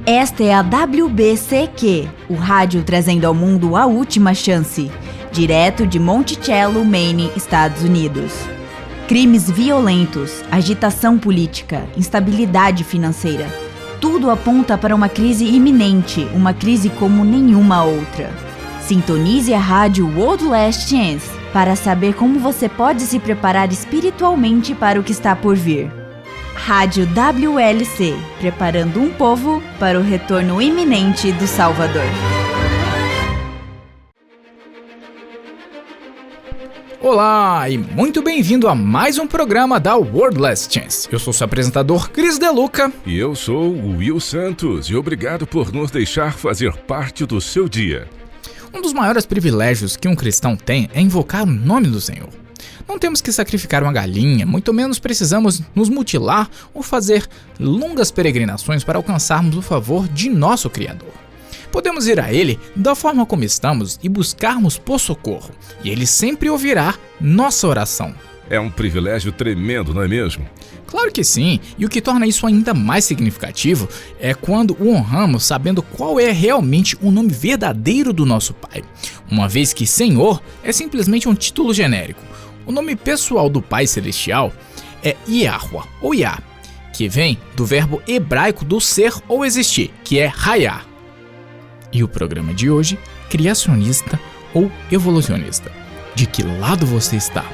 Esta é a WBCQ, o rádio trazendo ao mundo a última chance, direto de Monticello, Maine, Estados Unidos. Crimes violentos, agitação política, instabilidade financeira. Tudo aponta para uma crise iminente, uma crise como nenhuma outra. Sintonize a rádio World Last Chance para saber como você pode se preparar espiritualmente para o que está por vir. Rádio WLC, preparando um povo para o retorno iminente do Salvador. Olá e muito bem-vindo a mais um programa da World Last Chance. Eu sou seu apresentador Cris Deluca. E eu sou o Will Santos e obrigado por nos deixar fazer parte do seu dia. Um dos maiores privilégios que um cristão tem é invocar o nome do Senhor. Não temos que sacrificar uma galinha, muito menos precisamos nos mutilar ou fazer longas peregrinações para alcançarmos o favor de nosso Criador. Podemos ir a Ele da forma como estamos e buscarmos por socorro, e Ele sempre ouvirá nossa oração. É um privilégio tremendo, não é mesmo? Claro que sim, e o que torna isso ainda mais significativo é quando o honramos sabendo qual é realmente o nome verdadeiro do nosso Pai, uma vez que Senhor é simplesmente um título genérico. O nome pessoal do Pai Celestial é Yahweh, ou Yah, que vem do verbo hebraico do ser ou existir, que é Hayah. E o programa de hoje, criacionista ou evolucionista? De que lado você está?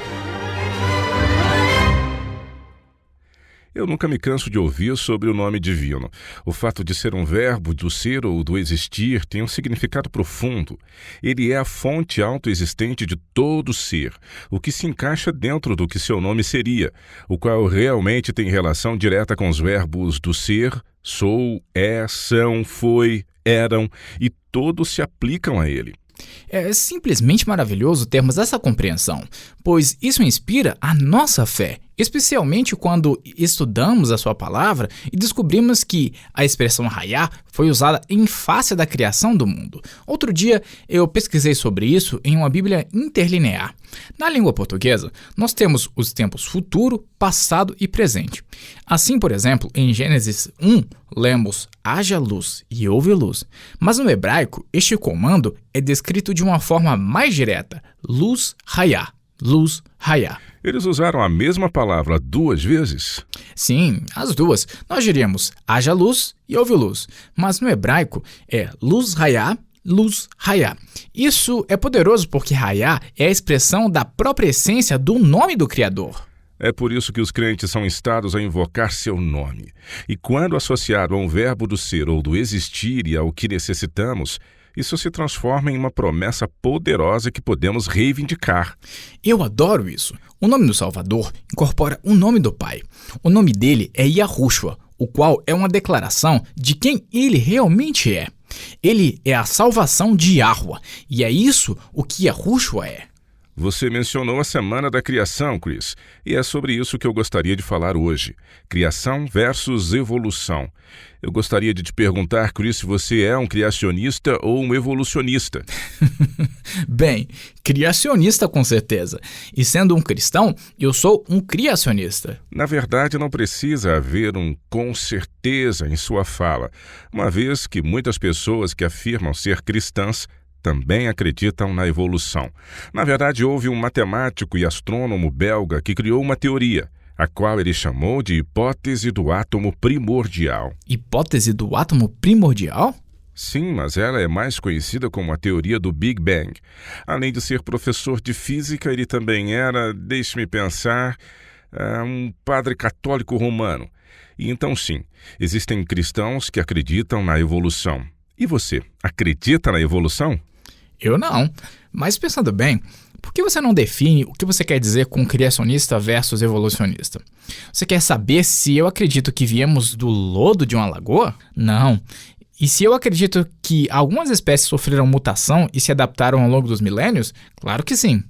Eu nunca me canso de ouvir sobre o nome divino. O fato de ser um verbo, do ser ou do existir, tem um significado profundo. Ele é a fonte autoexistente de todo ser, o que se encaixa dentro do que seu nome seria, o qual realmente tem relação direta com os verbos do ser, sou, é, são, foi, eram, e todos se aplicam a ele. É simplesmente maravilhoso termos essa compreensão, pois isso inspira a nossa fé, especialmente quando estudamos a sua palavra e descobrimos que a expressão Hayah foi usada em face da criação do mundo. Outro dia eu pesquisei sobre isso em uma Bíblia interlinear. Na língua portuguesa, nós temos os tempos futuro, passado e presente. Assim, por exemplo, em Gênesis 1, lemos haja luz e houve luz. Mas no hebraico, este comando é descrito de uma forma mais direta, luz Hayah, luz Hayah. Eles usaram a mesma palavra duas vezes? Sim, as duas. Nós diríamos haja luz e houve luz. Mas no hebraico é luz Hayah, luz Hayah. Isso é poderoso porque Hayah é a expressão da própria essência do nome do Criador. É por isso que os crentes são instados a invocar seu nome. E quando associado a um verbo do ser ou do existir e ao que necessitamos, isso se transforma em uma promessa poderosa que podemos reivindicar. Eu adoro isso. O nome do Salvador incorpora o nome do Pai. O nome dele é Yahushua, o qual é uma declaração de quem ele realmente é. Ele é a salvação de Yahweh, e é isso o que Yahushua é. Você mencionou a Semana da Criação, Chris, e é sobre isso que eu gostaria de falar hoje. Criação versus evolução. Eu gostaria de te perguntar, Chris, se você é um criacionista ou um evolucionista. Bem, criacionista com certeza. E sendo um cristão, eu sou um criacionista. Na verdade, não precisa haver um com certeza em sua fala, uma vez que muitas pessoas que afirmam ser cristãs também acreditam na evolução. Na verdade, houve um matemático e astrônomo belga que criou uma teoria, a qual ele chamou de hipótese do átomo primordial. Hipótese do átomo primordial? Sim, mas ela é mais conhecida como a teoria do Big Bang. Além de ser professor de física, ele também era, deixe-me pensar, um padre católico romano. E então sim, existem cristãos que acreditam na evolução. E você, acredita na evolução? Eu não, mas pensando bem, por que você não define o que você quer dizer com criacionista versus evolucionista? Você quer saber se eu acredito que viemos do lodo de uma lagoa? Não. E se eu acredito que algumas espécies sofreram mutação e se adaptaram ao longo dos milênios? Claro que sim.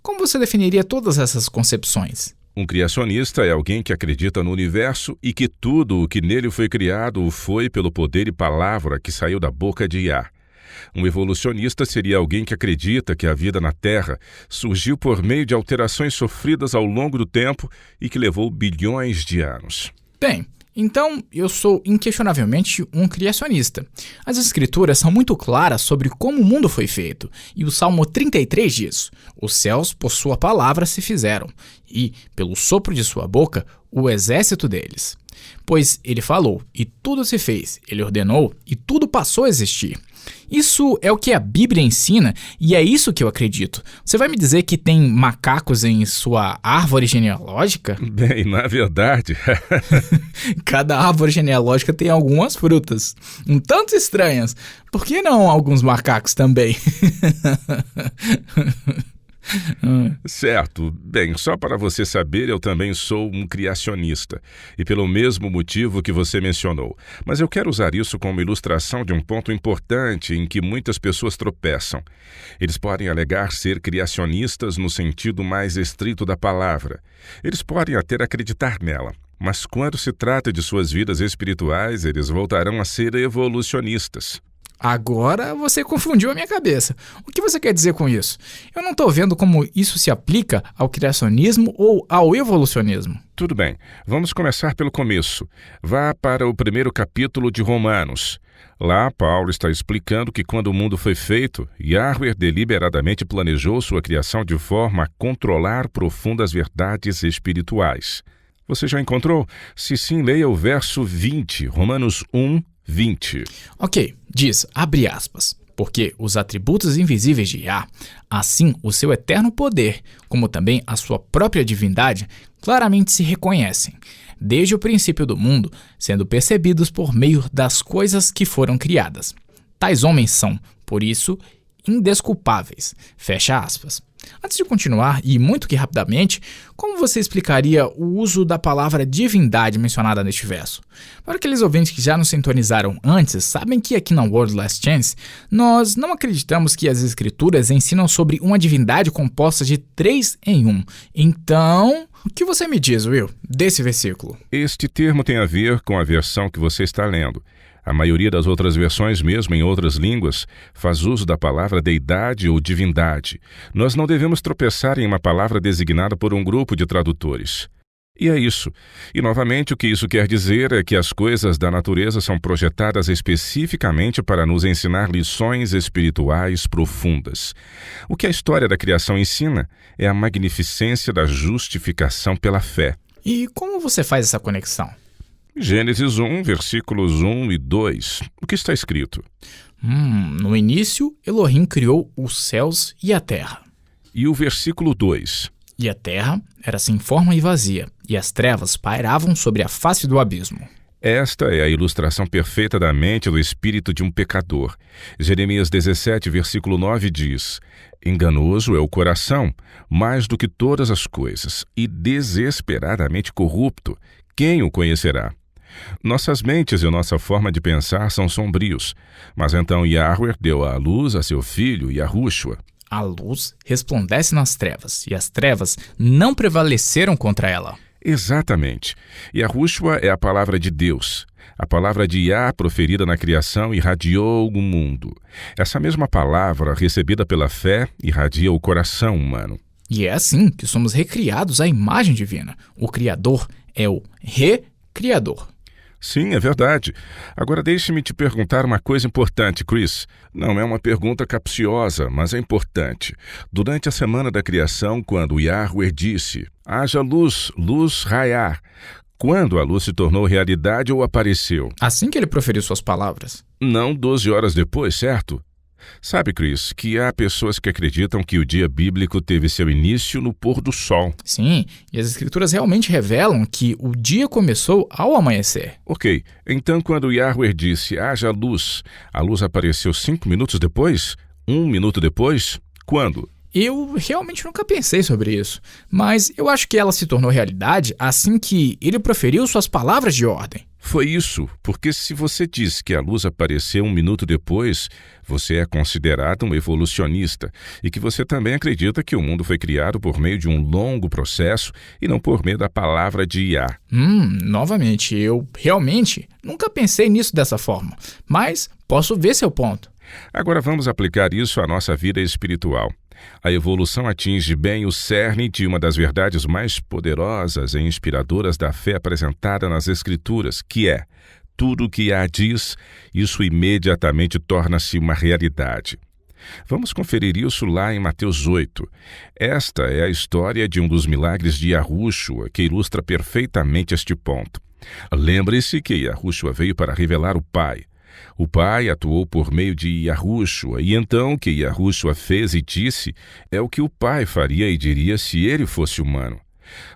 Como você definiria todas essas concepções? Um criacionista é alguém que acredita no universo e que tudo o que nele foi criado foi pelo poder e palavra que saiu da boca de Yah. Um evolucionista seria alguém que acredita que a vida na Terra surgiu por meio de alterações sofridas ao longo do tempo e que levou bilhões de anos. Bem, então eu sou inquestionavelmente um criacionista. As escrituras são muito claras sobre como o mundo foi feito, e o Salmo 33 diz: os céus por sua palavra se fizeram, e, pelo sopro de sua boca, o exército deles. Pois ele falou, e tudo se fez, ele ordenou, e tudo passou a existir. Isso é o que a Bíblia ensina, e é isso que eu acredito. Você vai me dizer que tem macacos em sua árvore genealógica? Bem, na verdade... Cada árvore genealógica tem algumas frutas, um tanto estranhas. Por que não alguns macacos também? Certo. Bem, só para você saber, eu também sou um criacionista, e pelo mesmo motivo que você mencionou. Mas eu quero usar isso como ilustração de um ponto importante em que muitas pessoas tropeçam. Eles podem alegar ser criacionistas no sentido mais estrito da palavra. Eles podem até acreditar nela. Mas quando se trata de suas vidas espirituais, eles voltarão a ser evolucionistas. Agora você confundiu a minha cabeça. O que você quer dizer com isso? Eu não estou vendo como isso se aplica ao criacionismo ou ao evolucionismo. Tudo bem, vamos começar pelo começo. Vá para o primeiro capítulo de Romanos. Lá, Paulo está explicando que quando o mundo foi feito, Yahweh deliberadamente planejou sua criação de forma a controlar profundas verdades espirituais. Você já encontrou? Se sim, leia o verso 20, Romanos 1, 20. Ok, diz, abre aspas, porque os atributos invisíveis de Yah, assim o seu eterno poder, como também a sua própria divindade, claramente se reconhecem, desde o princípio do mundo, sendo percebidos por meio das coisas que foram criadas. Tais homens são, por isso, indesculpáveis. Fecha aspas. Antes de continuar, e muito que rapidamente, como você explicaria o uso da palavra divindade mencionada neste verso? Para aqueles ouvintes que já nos sintonizaram antes, sabem que aqui na World Last Chance, nós não acreditamos que as escrituras ensinam sobre uma divindade composta de 3 em 1. Então, o que você me diz, Will, desse versículo? Este termo tem a ver com a versão que você está lendo. A maioria das outras versões, mesmo em outras línguas, faz uso da palavra deidade ou divindade. Nós não devemos tropeçar em uma palavra designada por um grupo de tradutores. E é isso. E, novamente, o que isso quer dizer é que as coisas da natureza são projetadas especificamente para nos ensinar lições espirituais profundas. O que a história da criação ensina é a magnificência da justificação pela fé. E como você faz essa conexão? Gênesis 1, versículos 1 e 2. O que está escrito? No início, Elohim criou os céus e a terra. E o versículo 2? E a terra era sem forma e vazia, e as trevas pairavam sobre a face do abismo. Esta é a ilustração perfeita da mente do espírito de um pecador. Jeremias 17, versículo 9 diz: enganoso é o coração, mais do que todas as coisas, e desesperadamente corrupto. Quem o conhecerá? Nossas mentes e nossa forma de pensar são sombrios. Mas então Yahweh deu à luz a seu filho, Yahushua. A luz resplandece nas trevas, e as trevas não prevaleceram contra ela. Exatamente. Yahushua é a palavra de Deus. A palavra de Yah proferida na criação irradiou o mundo. Essa mesma palavra, recebida pela fé, irradia o coração humano. E é assim que somos recriados à imagem divina. O Criador é o Recriador. Sim, é verdade. Agora deixe-me te perguntar uma coisa importante, Chris. Não é uma pergunta capciosa, mas é importante. Durante a semana da criação, quando Yahweh disse, haja luz, luz raiar, quando a luz se tornou realidade ou apareceu? Assim que ele proferiu suas palavras. Não 12 horas depois, certo? Sabe, Chris, que há pessoas que acreditam que o dia bíblico teve seu início no pôr do sol. Sim, e as escrituras realmente revelam que o dia começou ao amanhecer. Ok, então quando Yahweh disse, haja luz, a luz apareceu 5 minutos depois? 1 minuto depois? Quando? Eu realmente nunca pensei sobre isso, mas eu acho que ela se tornou realidade assim que ele proferiu suas palavras de ordem. Foi isso, porque se você diz que a luz apareceu 1 minuto depois, você é considerado um evolucionista e que você também acredita que o mundo foi criado por meio de um longo processo e não por meio da palavra de Yah. Novamente, eu realmente nunca pensei nisso dessa forma, mas posso ver seu ponto. Agora vamos aplicar isso à nossa vida espiritual. A evolução atinge bem o cerne de uma das verdades mais poderosas e inspiradoras da fé apresentada nas Escrituras, que é: tudo o que a diz, isso imediatamente torna-se uma realidade. Vamos conferir isso lá em Mateus 8. Esta é a história de um dos milagres de Yahushua, que ilustra perfeitamente este ponto. Lembre-se que Yahushua veio para revelar o Pai. O Pai atuou por meio de Yahushua, e então o que Yahushua fez e disse é o que o Pai faria e diria se ele fosse humano.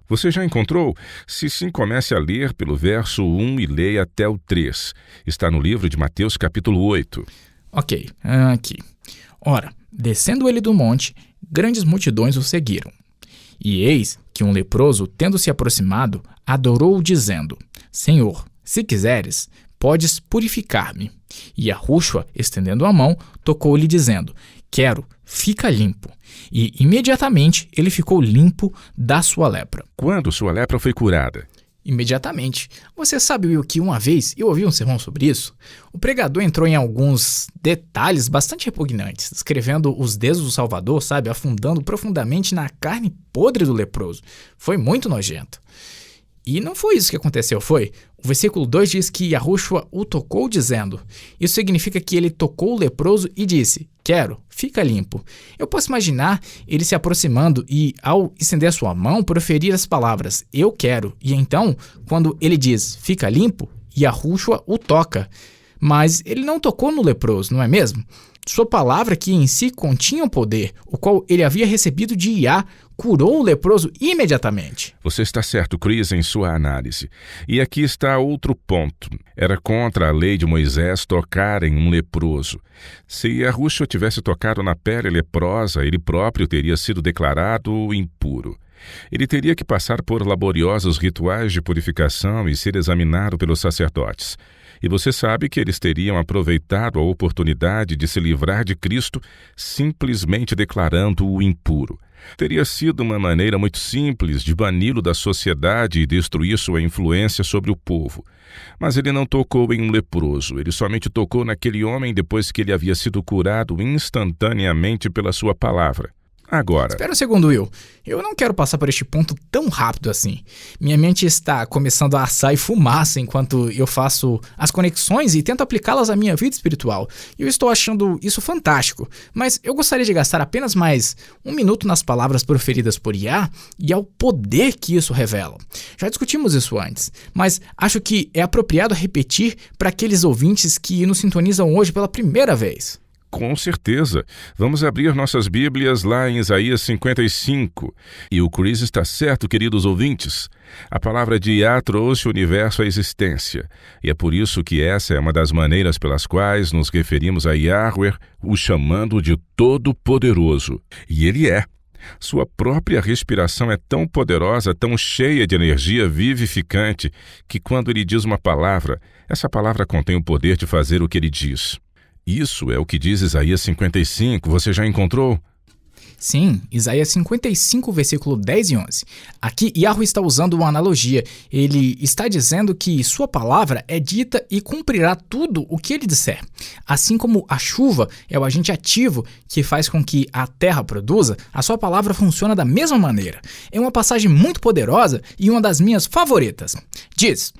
Você já encontrou? Se sim, comece a ler pelo verso 1 e leia até o 3. Está no livro de Mateus, capítulo 8. Ok, aqui. Ora, descendo ele do monte, grandes multidões o seguiram. E eis que um leproso, tendo se aproximado, adorou-o, dizendo: Senhor, se quiseres, podes purificar-me. E Yahushua, estendendo a mão, tocou-lhe, dizendo: Quero, fica limpo. E imediatamente ele ficou limpo da sua lepra. Quando sua lepra foi curada? Imediatamente. Você sabe, Will, que uma vez eu ouvi um sermão sobre isso? O pregador entrou em alguns detalhes bastante repugnantes, descrevendo os dedos do Salvador, sabe, afundando profundamente na carne podre do leproso. Foi muito nojento. E não foi isso que aconteceu, foi? O versículo 2 diz que Yahushua o tocou, dizendo. Isso significa que ele tocou o leproso e disse: Quero, fica limpo. Eu posso imaginar ele se aproximando e, ao estender a sua mão, proferir as palavras: Eu quero. E então, quando ele diz: Fica limpo, Yahushua o toca. Mas ele não tocou no leproso, não é mesmo? Sua palavra, que em si continha o poder, o qual ele havia recebido de Yah, curou o leproso imediatamente. Você está certo, Chris, em sua análise. E aqui está outro ponto. Era contra a lei de Moisés tocar em um leproso. Se Yahushua tivesse tocado na pele leprosa, ele próprio teria sido declarado impuro. Ele teria que passar por laboriosos rituais de purificação e ser examinado pelos sacerdotes. E você sabe que eles teriam aproveitado a oportunidade de se livrar de Cristo simplesmente declarando-o impuro. Teria sido uma maneira muito simples de bani-lo da sociedade e destruir sua influência sobre o povo. Mas ele não tocou em um leproso, ele somente tocou naquele homem depois que ele havia sido curado instantaneamente pela sua palavra. Agora... Espera um segundo, Will. Eu não quero passar por este ponto tão rápido assim. Minha mente está começando a assar e fumaça enquanto eu faço as conexões e tento aplicá-las à minha vida espiritual. Eu estou achando isso fantástico, mas eu gostaria de gastar apenas mais um minuto nas palavras proferidas por Yah e ao poder que isso revela. Já discutimos isso antes, mas acho que é apropriado repetir para aqueles ouvintes que nos sintonizam hoje pela primeira vez. Com certeza. Vamos abrir nossas Bíblias lá em Isaías 55. E o Chris está certo, queridos ouvintes. A palavra de Yah trouxe o universo à existência. E é por isso que essa é uma das maneiras pelas quais nos referimos a Yahweh, o chamando de Todo-Poderoso. E ele é. Sua própria respiração é tão poderosa, tão cheia de energia vivificante, que quando ele diz uma palavra, essa palavra contém o poder de fazer o que ele diz. Isso é o que diz Isaías 55. Você já encontrou? Sim, Isaías 55, versículo 10 e 11. Aqui, Yahweh está usando uma analogia. Ele está dizendo que sua palavra é dita e cumprirá tudo o que ele disser. Assim como a chuva é o agente ativo que faz com que a terra produza, a sua palavra funciona da mesma maneira. É uma passagem muito poderosa e uma das minhas favoritas. Diz...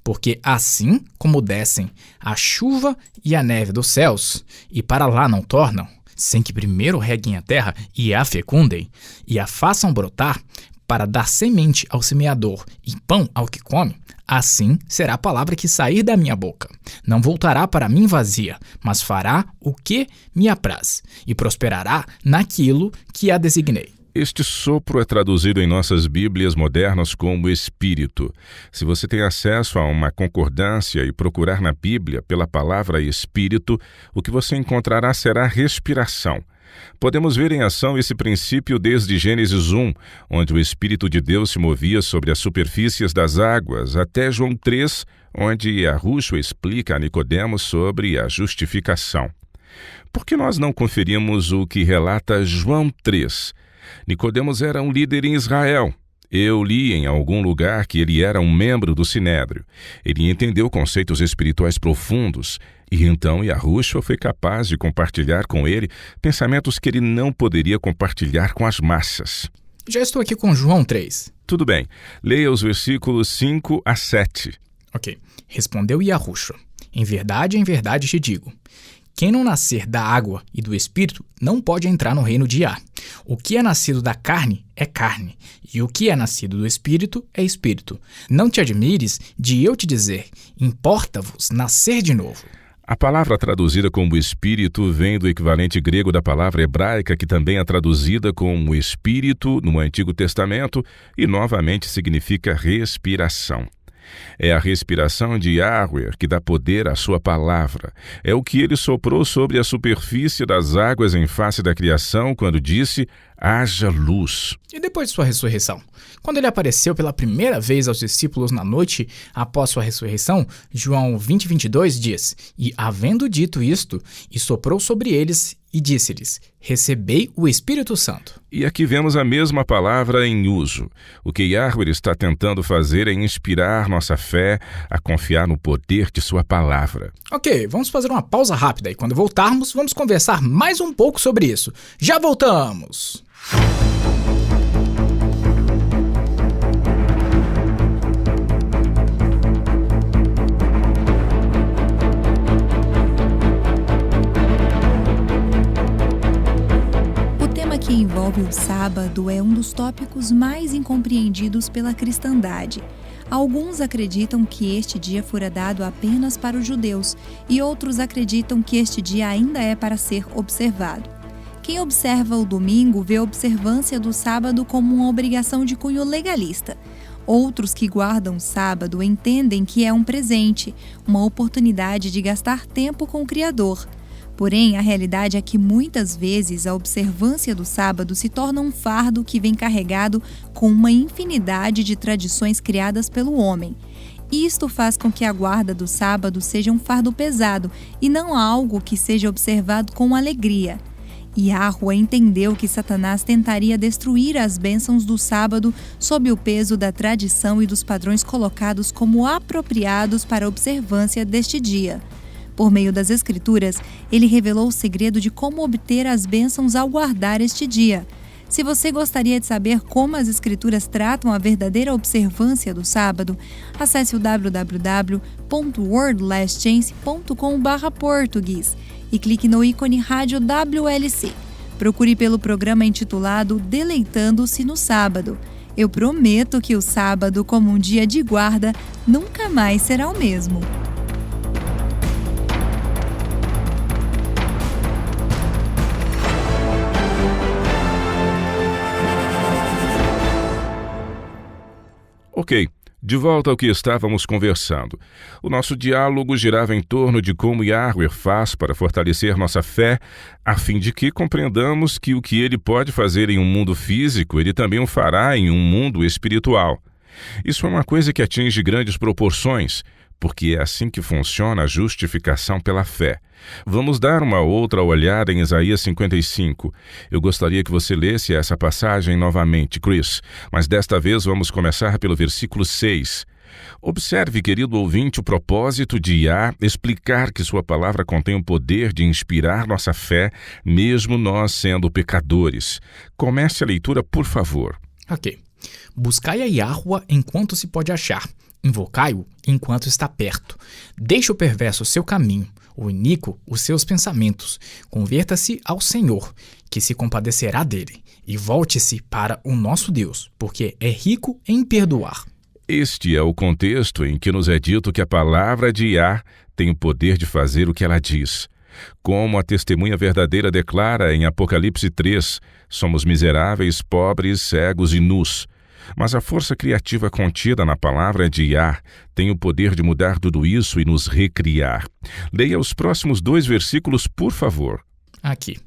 Porque assim como descem a chuva e a neve dos céus, e para lá não tornam, sem que primeiro reguem a terra e a fecundem, e a façam brotar, para dar semente ao semeador e pão ao que come, assim será a palavra que sair da minha boca. Não voltará para mim vazia, mas fará o que me apraz, e prosperará naquilo que a designei. Este sopro é traduzido em nossas Bíblias modernas como Espírito. Se você tem acesso a uma concordância e procurar na Bíblia pela palavra Espírito, o que você encontrará será respiração. Podemos ver em ação esse princípio desde Gênesis 1, onde o Espírito de Deus se movia sobre as superfícies das águas, até João 3, onde Yahushua explica a Nicodemos sobre a justificação. Por que nós não conferimos o que relata João 3? Nicodemos era um líder em Israel. Eu li em algum lugar que ele era um membro do Sinédrio. Ele entendeu conceitos espirituais profundos e então Yahushua foi capaz de compartilhar com ele pensamentos que ele não poderia compartilhar com as massas. Já estou aqui com João 3. Tudo bem, leia os versículos 5 a 7. Ok. Respondeu Yahushua: em verdade te digo, quem não nascer da água e do Espírito não pode entrar no reino de Yah. O que é nascido da carne é carne, e o que é nascido do Espírito é Espírito. Não te admires de eu te dizer, importa-vos nascer de novo. A palavra traduzida como Espírito vem do equivalente grego da palavra hebraica, que também é traduzida como Espírito no Antigo Testamento e novamente significa respiração. É a respiração de Yahweh que dá poder à sua palavra. É o que ele soprou sobre a superfície das águas em face da criação quando disse: haja luz. E depois de sua ressurreição? Quando ele apareceu pela primeira vez aos discípulos na noite após sua ressurreição, João 20:22 diz: e havendo dito isto, e soprou sobre eles e disse-lhes: recebei o Espírito Santo. E aqui vemos a mesma palavra em uso. O que Yahweh está tentando fazer é inspirar nossa fé a confiar no poder de sua palavra. Ok, vamos fazer uma pausa rápida e quando voltarmos, vamos conversar mais um pouco sobre isso. Já voltamos! Que envolve o sábado é um dos tópicos mais incompreendidos pela cristandade. Alguns acreditam que este dia fora dado apenas para os judeus e outros acreditam que este dia ainda é para ser observado. Quem observa o domingo vê a observância do sábado como uma obrigação de cunho legalista. Outros que guardam o sábado entendem que é um presente, uma oportunidade de gastar tempo com o Criador. Porém, a realidade é que muitas vezes a observância do sábado se torna um fardo que vem carregado com uma infinidade de tradições criadas pelo homem. Isto faz com que a guarda do sábado seja um fardo pesado e não algo que seja observado com alegria. Yahuwah entendeu que Satanás tentaria destruir as bênçãos do sábado sob o peso da tradição e dos padrões colocados como apropriados para a observância deste dia. Por meio das Escrituras, ele revelou o segredo de como obter as bênçãos ao guardar este dia. Se você gostaria de saber como as Escrituras tratam a verdadeira observância do sábado, acesse o www.worldlastchance.com/português e clique no ícone Rádio WLC. Procure pelo programa intitulado Deleitando-se no Sábado. Eu prometo que o sábado, como um dia de guarda, nunca mais será o mesmo. Ok, de volta ao que estávamos conversando. O nosso diálogo girava em torno de como Yahweh faz para fortalecer nossa fé, a fim de que compreendamos que o que ele pode fazer em um mundo físico, ele também o fará em um mundo espiritual. Isso é uma coisa que atinge grandes proporções, porque é assim que funciona a justificação pela fé. Vamos dar uma outra olhada em Isaías 55. Eu gostaria que você lesse essa passagem novamente, Chris, mas desta vez vamos começar pelo versículo 6. Observe, querido ouvinte, o propósito de Yah explicar que sua palavra contém o poder de inspirar nossa fé, mesmo nós sendo pecadores. Comece a leitura, por favor. Ok. Buscai a Yahuwah enquanto se pode achar. Invocai-o enquanto está perto. Deixe o perverso o seu caminho, o iníquo os seus pensamentos. Converta-se ao Senhor, que se compadecerá dele, e volte-se para o nosso Deus, porque é rico em perdoar. Este é o contexto em que nos é dito que a palavra de Yah tem o poder de fazer o que ela diz. Como a testemunha verdadeira declara em Apocalipse 3, somos miseráveis, pobres, cegos e nus. Mas a força criativa contida na palavra de Yah tem o poder de mudar tudo isso e nos recriar. Leia os próximos 2 versículos, por favor. Aqui.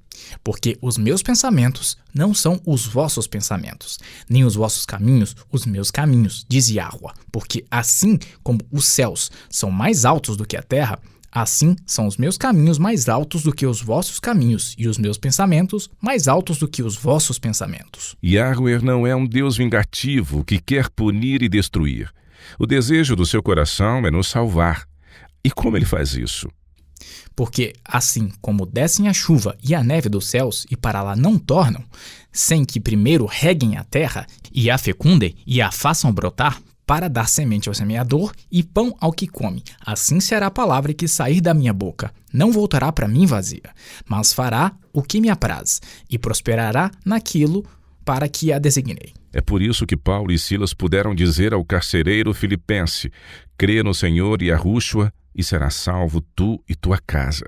Porque os meus pensamentos não são os vossos pensamentos, nem os vossos caminhos os meus caminhos, diz Yahuwah. Porque assim como os céus são mais altos do que a terra, Assim são os meus caminhos mais altos do que os vossos caminhos, e os meus pensamentos mais altos do que os vossos pensamentos. Yahweh não é um Deus vingativo que quer punir e destruir. O desejo do seu coração é nos salvar. E como ele faz isso? Porque assim como descem a chuva e a neve dos céus e para lá não tornam, sem que primeiro reguem a terra e a fecundem e a façam brotar, para dar semente ao semeador e pão ao que come, assim será a palavra que sair da minha boca. Não voltará para mim vazia, mas fará o que me apraz e prosperará naquilo para que a designei. É por isso que Paulo e Silas puderam dizer ao carcereiro filipense: crê no Senhor e Yahushua, e serás salvo tu e tua casa.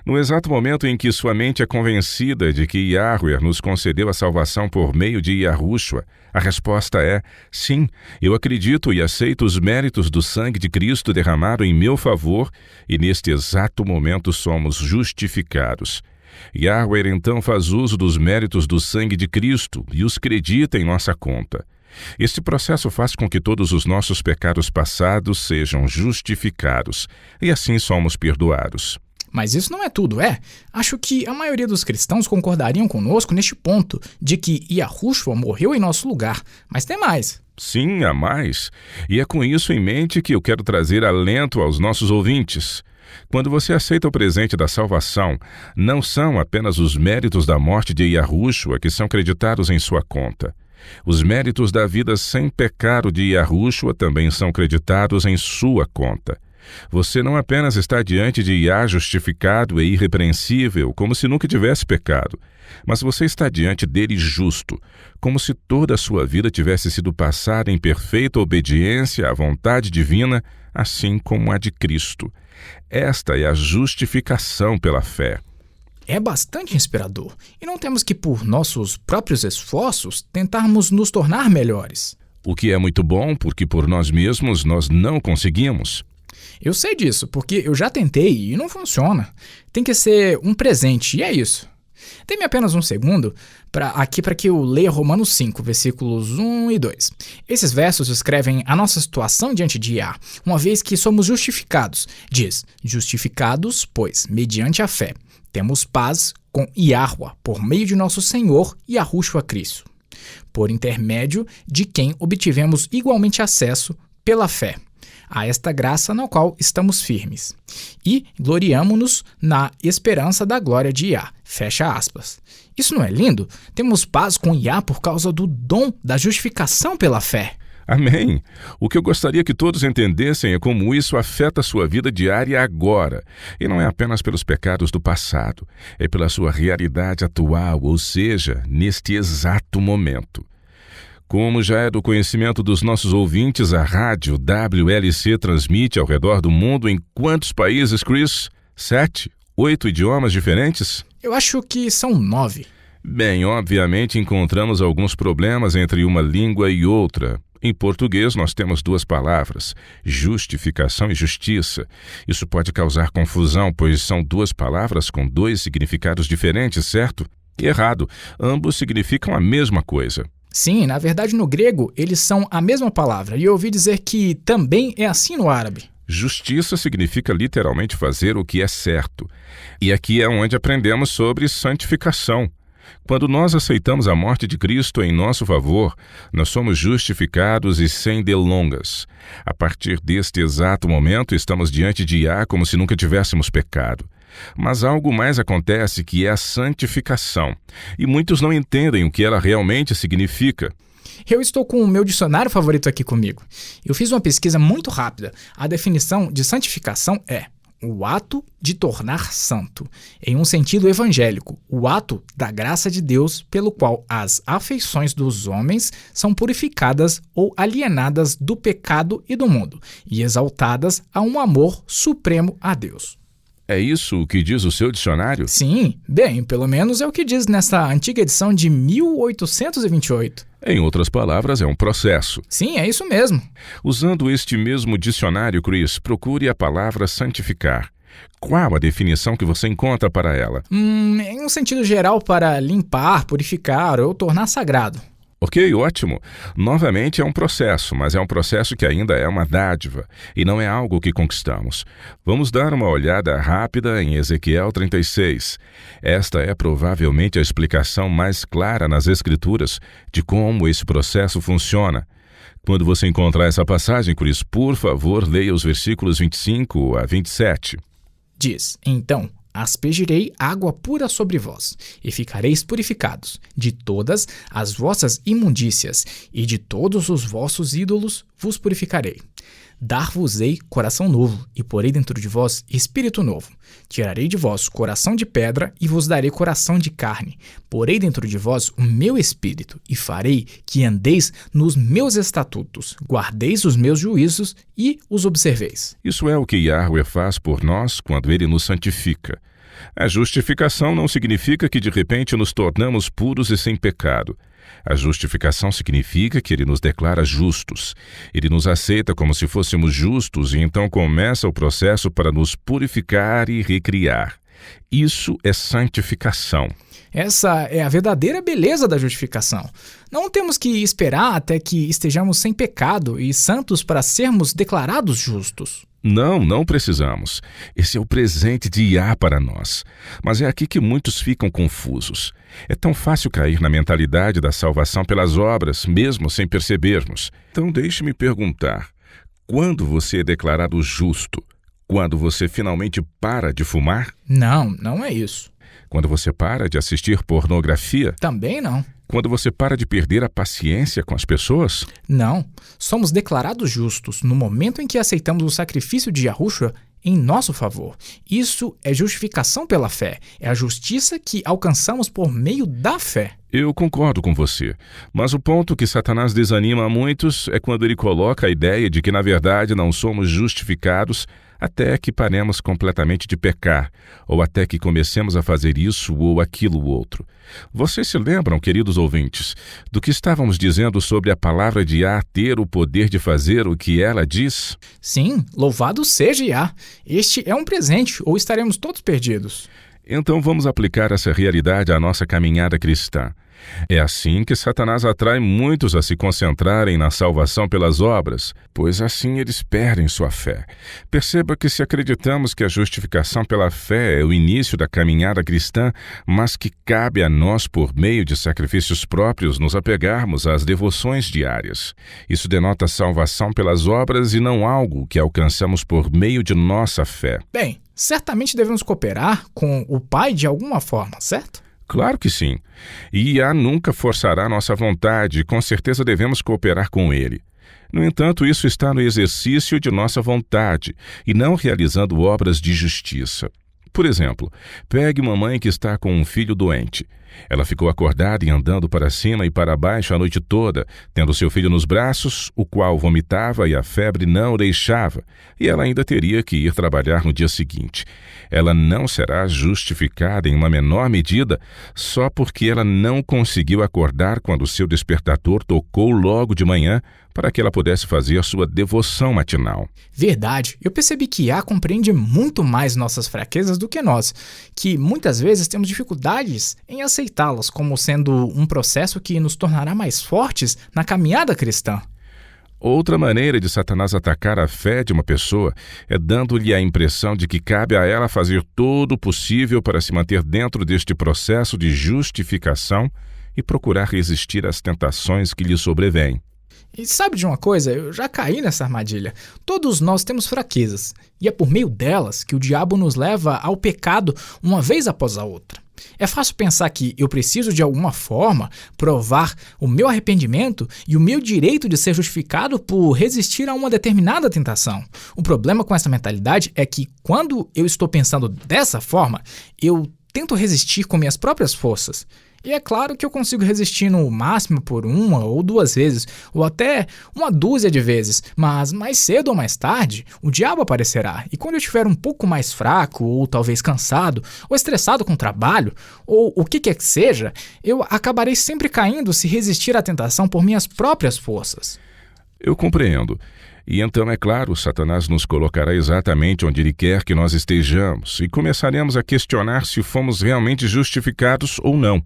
No exato momento em que sua mente é convencida de que Yahweh nos concedeu a salvação por meio de Yahushua, a resposta é: sim, eu acredito e aceito os méritos do sangue de Cristo derramado em meu favor, e neste exato momento somos justificados. Yahweh então faz uso dos méritos do sangue de Cristo e os acredita em nossa conta. Este processo faz com que todos os nossos pecados passados sejam justificados, e assim somos perdoados. Mas isso não é tudo, é? Acho que a maioria dos cristãos concordariam conosco neste ponto, de que Yahushua morreu em nosso lugar. Mas tem mais. Sim, há mais. E é com isso em mente que eu quero trazer alento aos nossos ouvintes. Quando você aceita o presente da salvação, não são apenas os méritos da morte de Yahushua que são creditados em sua conta. Os méritos da vida sem pecado de Yahushua também são creditados em sua conta. Você não apenas está diante de Yah justificado e irrepreensível, como se nunca tivesse pecado, mas você está diante dele justo, como se toda a sua vida tivesse sido passada em perfeita obediência à vontade divina, assim como a de Cristo. Esta é a justificação pela fé. É bastante inspirador, e não temos que, por nossos próprios esforços, tentarmos nos tornar melhores. O que é muito bom, porque por nós mesmos nós não conseguimos. Eu sei disso, porque eu já tentei e não funciona. Tem que ser um presente, e é isso. Dê-me apenas um segundo para que eu leia Romanos 5, versículos 1 e 2. Esses versos descrevem a nossa situação diante de Yah, uma vez que somos justificados. Diz: justificados, pois, mediante a fé, temos paz com Yahuwah, por meio de nosso Senhor Yahushua Cristo, por intermédio de quem obtivemos igualmente acesso pela fé a esta graça na qual estamos firmes, e gloriamo-nos na esperança da glória de Yah. Fecha aspas. Isso não é lindo? Temos paz com Yah por causa do dom da justificação pela fé. Amém. O que eu gostaria que todos entendessem é como isso afeta a sua vida diária agora. E não é apenas pelos pecados do passado, é pela sua realidade atual, ou seja, neste exato momento. Como já é do conhecimento dos nossos ouvintes, a rádio WLC transmite ao redor do mundo em quantos países, Chris? 7? 8 idiomas diferentes? Eu acho que são 9. Bem, obviamente encontramos alguns problemas entre uma língua e outra. Em português, nós temos duas palavras, justificação e justiça. Isso pode causar confusão, pois são duas palavras com dois significados diferentes, certo? Errado. Ambos significam a mesma coisa. Sim, na verdade no grego eles são a mesma palavra, e eu ouvi dizer que também é assim no árabe. Justiça significa literalmente fazer o que é certo. E aqui é onde aprendemos sobre santificação. Quando nós aceitamos a morte de Cristo em nosso favor, nós somos justificados e sem delongas. A partir deste exato momento, estamos diante de Yah como se nunca tivéssemos pecado. Mas algo mais acontece, que é a santificação, e muitos não entendem o que ela realmente significa. Eu estou com o meu dicionário favorito aqui comigo. Eu fiz uma pesquisa muito rápida. A definição de santificação é o ato de tornar santo, em um sentido evangélico, o ato da graça de Deus pelo qual as afeições dos homens são purificadas ou alienadas do pecado e do mundo, e exaltadas a um amor supremo a Deus. É isso o que diz o seu dicionário? Sim, bem, pelo menos é o que diz nessa antiga edição de 1828. Em outras palavras, é um processo. Sim, é isso mesmo. Usando este mesmo dicionário, Chris, procure a palavra santificar. Qual a definição que você encontra para ela? Em um sentido geral, para limpar, purificar ou tornar sagrado. Ok, ótimo. Novamente é um processo, mas é um processo que ainda é uma dádiva e não é algo que conquistamos. Vamos dar uma olhada rápida em Ezequiel 36. Esta é provavelmente a explicação mais clara nas Escrituras de como esse processo funciona. Quando você encontrar essa passagem, Cris, por favor, leia os versículos 25 a 27. Diz: Então aspergirei água pura sobre vós, e ficareis purificados de todas as vossas imundícias, e de todos os vossos ídolos vos purificarei. Dar-vos-ei coração novo, e porei dentro de vós espírito novo. Tirarei de vós coração de pedra, e vos darei coração de carne. Porei dentro de vós o meu espírito, e farei que andeis nos meus estatutos, guardeis os meus juízos e os observeis. Isso é o que Yahweh faz por nós quando Ele nos santifica. A justificação não significa que de repente nos tornamos puros e sem pecado. A justificação significa que Ele nos declara justos. Ele nos aceita como se fôssemos justos e então começa o processo para nos purificar e recriar. Isso é santificação. Essa é a verdadeira beleza da justificação. Não temos que esperar até que estejamos sem pecado e santos para sermos declarados justos. Não precisamos. Esse é o presente de Yah para nós. Mas é aqui que muitos ficam confusos. É tão fácil cair na mentalidade da salvação pelas obras, mesmo sem percebermos. Então deixe-me perguntar, quando você é declarado justo? Quando você finalmente para de fumar? Não é isso. Quando você para de assistir pornografia? Também não. Quando você para de perder a paciência com as pessoas? Não. Somos declarados justos no momento em que aceitamos o sacrifício de Yahushua em nosso favor. Isso é justificação pela fé. É a justiça que alcançamos por meio da fé. Eu concordo com você, mas o ponto que Satanás desanima a muitos é quando ele coloca a ideia de que, na verdade, não somos justificados até que paremos completamente de pecar, ou até que comecemos a fazer isso ou aquilo outro. Vocês se lembram, queridos ouvintes, do que estávamos dizendo sobre a palavra de Yah ter o poder de fazer o que ela diz? Sim, louvado seja Yah. Este é um presente, ou estaremos todos perdidos. Então vamos aplicar essa realidade à nossa caminhada cristã. É assim que Satanás atrai muitos a se concentrarem na salvação pelas obras, pois assim eles perdem sua fé. Perceba que se acreditamos que a justificação pela fé é o início da caminhada cristã, mas que cabe a nós, por meio de sacrifícios próprios, nos apegarmos às devoções diárias. Isso denota salvação pelas obras e não algo que alcançamos por meio de nossa fé. Bem, certamente devemos cooperar com o Pai de alguma forma, certo? Claro que sim. E Yah nunca forçará nossa vontade e com certeza devemos cooperar com Ele. No entanto, isso está no exercício de nossa vontade e não realizando obras de justiça. Por exemplo, pegue uma mãe que está com um filho doente. Ela ficou acordada e andando para cima e para baixo a noite toda, tendo seu filho nos braços, o qual vomitava e a febre não o deixava, e ela ainda teria que ir trabalhar no dia seguinte. Ela não será justificada em uma menor medida só porque ela não conseguiu acordar quando seu despertador tocou logo de manhã para que ela pudesse fazer sua devoção matinal. Verdade. Eu percebi que Yah compreende muito mais nossas fraquezas do que nós, que muitas vezes temos dificuldades em aceitá-las como sendo um processo que nos tornará mais fortes na caminhada cristã. Outra maneira de Satanás atacar a fé de uma pessoa é dando-lhe a impressão de que cabe a ela fazer todo o possível para se manter dentro deste processo de justificação e procurar resistir às tentações que lhe sobrevêm. E sabe de uma coisa? Eu já caí nessa armadilha. Todos nós temos fraquezas, e é por meio delas que o diabo nos leva ao pecado uma vez após a outra. É fácil pensar que eu preciso de alguma forma provar o meu arrependimento e o meu direito de ser justificado por resistir a uma determinada tentação. O problema com essa mentalidade é que quando eu estou pensando dessa forma, eu tento resistir com minhas próprias forças. E é claro que eu consigo resistir no máximo por 1 ou 2 vezes, ou até 1 dúzia de vezes, mas mais cedo ou mais tarde, o diabo aparecerá, e quando eu estiver um pouco mais fraco, ou talvez cansado, ou estressado com o trabalho, ou o que quer que seja, eu acabarei sempre caindo se resistir à tentação por minhas próprias forças. Eu compreendo. E então, é claro, Satanás nos colocará exatamente onde ele quer que nós estejamos, e começaremos a questionar se fomos realmente justificados ou não.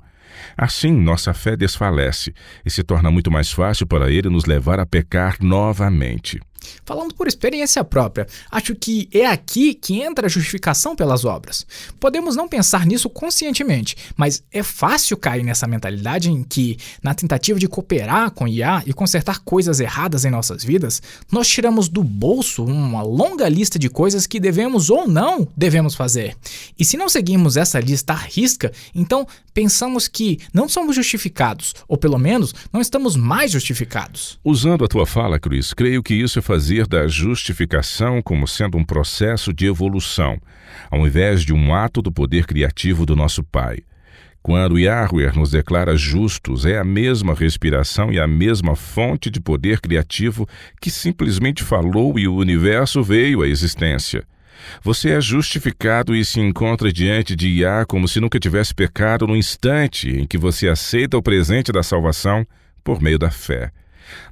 Assim, nossa fé desfalece e se torna muito mais fácil para ele nos levar a pecar novamente. Falando por experiência própria, acho que é aqui que entra a justificação pelas obras. Podemos não pensar nisso conscientemente, mas é fácil cair nessa mentalidade em que, na tentativa de cooperar com IA e consertar coisas erradas em nossas vidas, nós tiramos do bolso uma longa lista de coisas que devemos ou não devemos fazer. E se não seguirmos essa lista à risca, então pensamos que não somos justificados, ou pelo menos não estamos mais justificados. Usando a tua fala, Chris, creio que isso é fazer da justificação como sendo um processo de evolução, ao invés de um ato do poder criativo do nosso Pai. Quando Yahweh nos declara justos, é a mesma respiração e a mesma fonte de poder criativo que simplesmente falou e o universo veio à existência. Você é justificado e se encontra diante de Yah como se nunca tivesse pecado no instante em que você aceita o presente da salvação por meio da fé.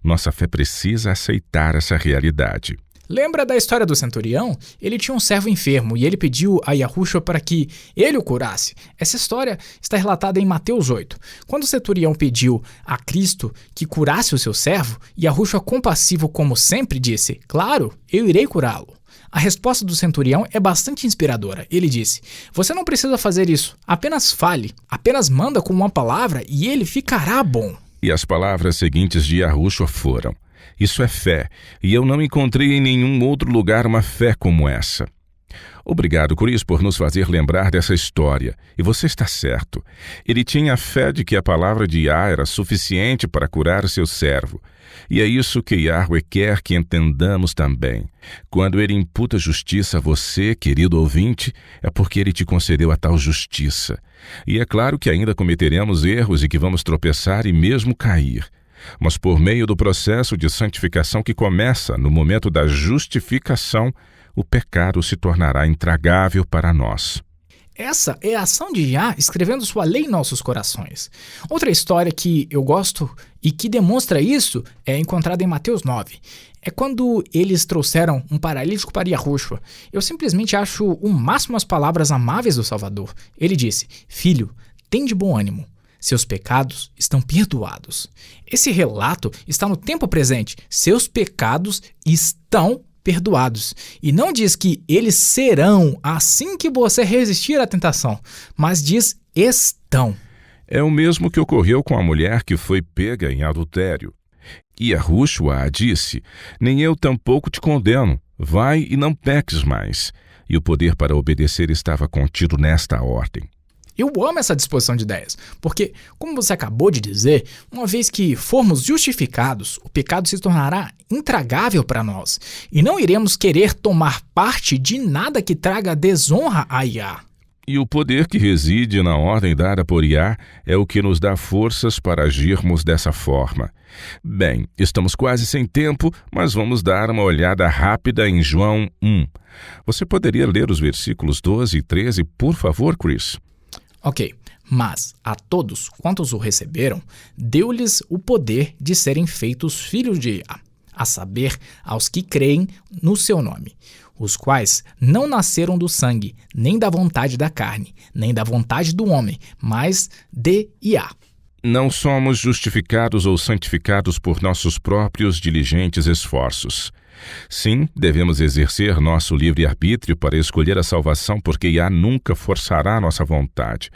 Nossa fé precisa aceitar essa realidade. Lembra da história do centurião? Ele tinha um servo enfermo e ele pediu a Yahushua para que ele o curasse. Essa história está relatada em Mateus 8. Quando o centurião pediu a Cristo que curasse o seu servo, Yahushua, compassivo como sempre, disse: "Claro, eu irei curá-lo." A resposta do centurião é bastante inspiradora. Ele disse: "Você não precisa fazer isso, apenas fale, apenas manda com uma palavra e ele ficará bom." E as palavras seguintes de Yahushua foram: "Isso é fé, e eu não encontrei em nenhum outro lugar uma fé como essa." Obrigado, Chris, por nos fazer lembrar dessa história. E você está certo. Ele tinha a fé de que a palavra de Yah era suficiente para curar o seu servo. E é isso que Yahweh quer que entendamos também. Quando ele imputa justiça a você, querido ouvinte, é porque ele te concedeu a tal justiça. E é claro que ainda cometeremos erros e que vamos tropeçar e mesmo cair. Mas por meio do processo de santificação que começa no momento da justificação, o pecado se tornará intragável para nós. Essa é a ação de Yah escrevendo sua lei em nossos corações. Outra história que eu gosto e que demonstra isso é encontrada em Mateus 9. É quando eles trouxeram um paralítico para Yahushua. Eu simplesmente acho o máximo as palavras amáveis do Salvador. Ele disse: "Filho, tem de bom ânimo. Seus pecados estão perdoados." Esse relato está no tempo presente. Seus pecados estão perdoados. E não diz que eles serão assim que você resistir à tentação, mas diz estão. É o mesmo que ocorreu com a mulher que foi pega em adultério. E Yahushua disse: "Nem eu tampouco te condeno. Vai e não peques mais." E o poder para obedecer estava contido nesta ordem. Eu amo essa disposição de ideias, porque, como você acabou de dizer, uma vez que formos justificados, o pecado se tornará intragável para nós, e não iremos querer tomar parte de nada que traga desonra a Yah. E o poder que reside na ordem dada por Yah é o que nos dá forças para agirmos dessa forma. Bem, estamos quase sem tempo, mas vamos dar uma olhada rápida em João 1. Você poderia ler os versículos 12 e 13, por favor, Chris? Ok, mas a todos quantos o receberam, deu-lhes o poder de serem feitos filhos de Yah, a saber, aos que creem no seu nome, os quais não nasceram do sangue, nem da vontade da carne, nem da vontade do homem, mas de Yah. Não somos justificados ou santificados por nossos próprios diligentes esforços. Sim, devemos exercer nosso livre-arbítrio para escolher a salvação, porque Yah nunca forçará nossa vontade.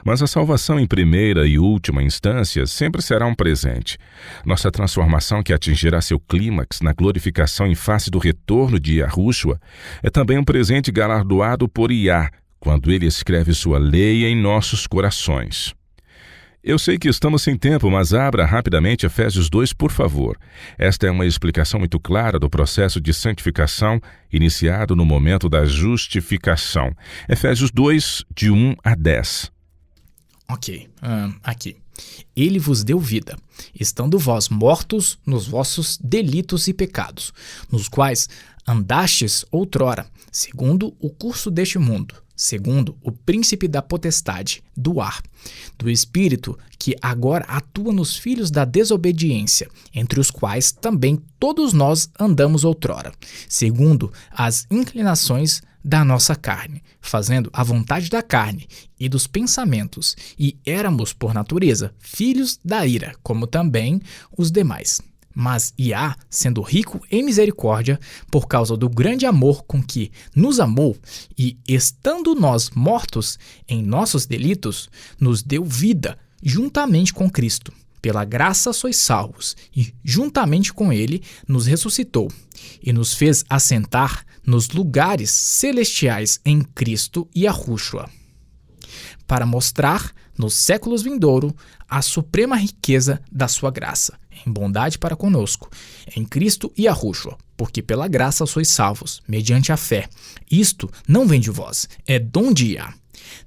Mas a salvação em primeira e última instância sempre será um presente. Nossa transformação, que atingirá seu clímax na glorificação em face do retorno de Yahushua, é também um presente galardoado por Yah, quando ele escreve sua lei em nossos corações. Eu sei que estamos sem tempo, mas abra rapidamente Efésios 2, por favor. Esta é uma explicação muito clara do processo de santificação iniciado no momento da justificação. Efésios 2, de 1 a 10. Ok, aqui. Ele vos deu vida, estando vós mortos nos vossos delitos e pecados, nos quais andastes outrora, segundo o curso deste mundo, segundo o príncipe da potestade, do ar, do espírito que agora atua nos filhos da desobediência, entre os quais também todos nós andamos outrora, segundo as inclinações da nossa carne, fazendo a vontade da carne e dos pensamentos, e éramos, por natureza, filhos da ira, como também os demais. Mas Iá, sendo rico em misericórdia, por causa do grande amor com que nos amou, e estando nós mortos em nossos delitos, nos deu vida juntamente com Cristo. Pela graça sois salvos, e juntamente com ele nos ressuscitou, e nos fez assentar nos lugares celestiais em Cristo e Yahushua, para mostrar, nos séculos vindouros, a suprema riqueza da sua graça, em bondade para conosco, em Cristo e Yahushua, porque pela graça sois salvos, mediante a fé. Isto não vem de vós, é dom de Iá,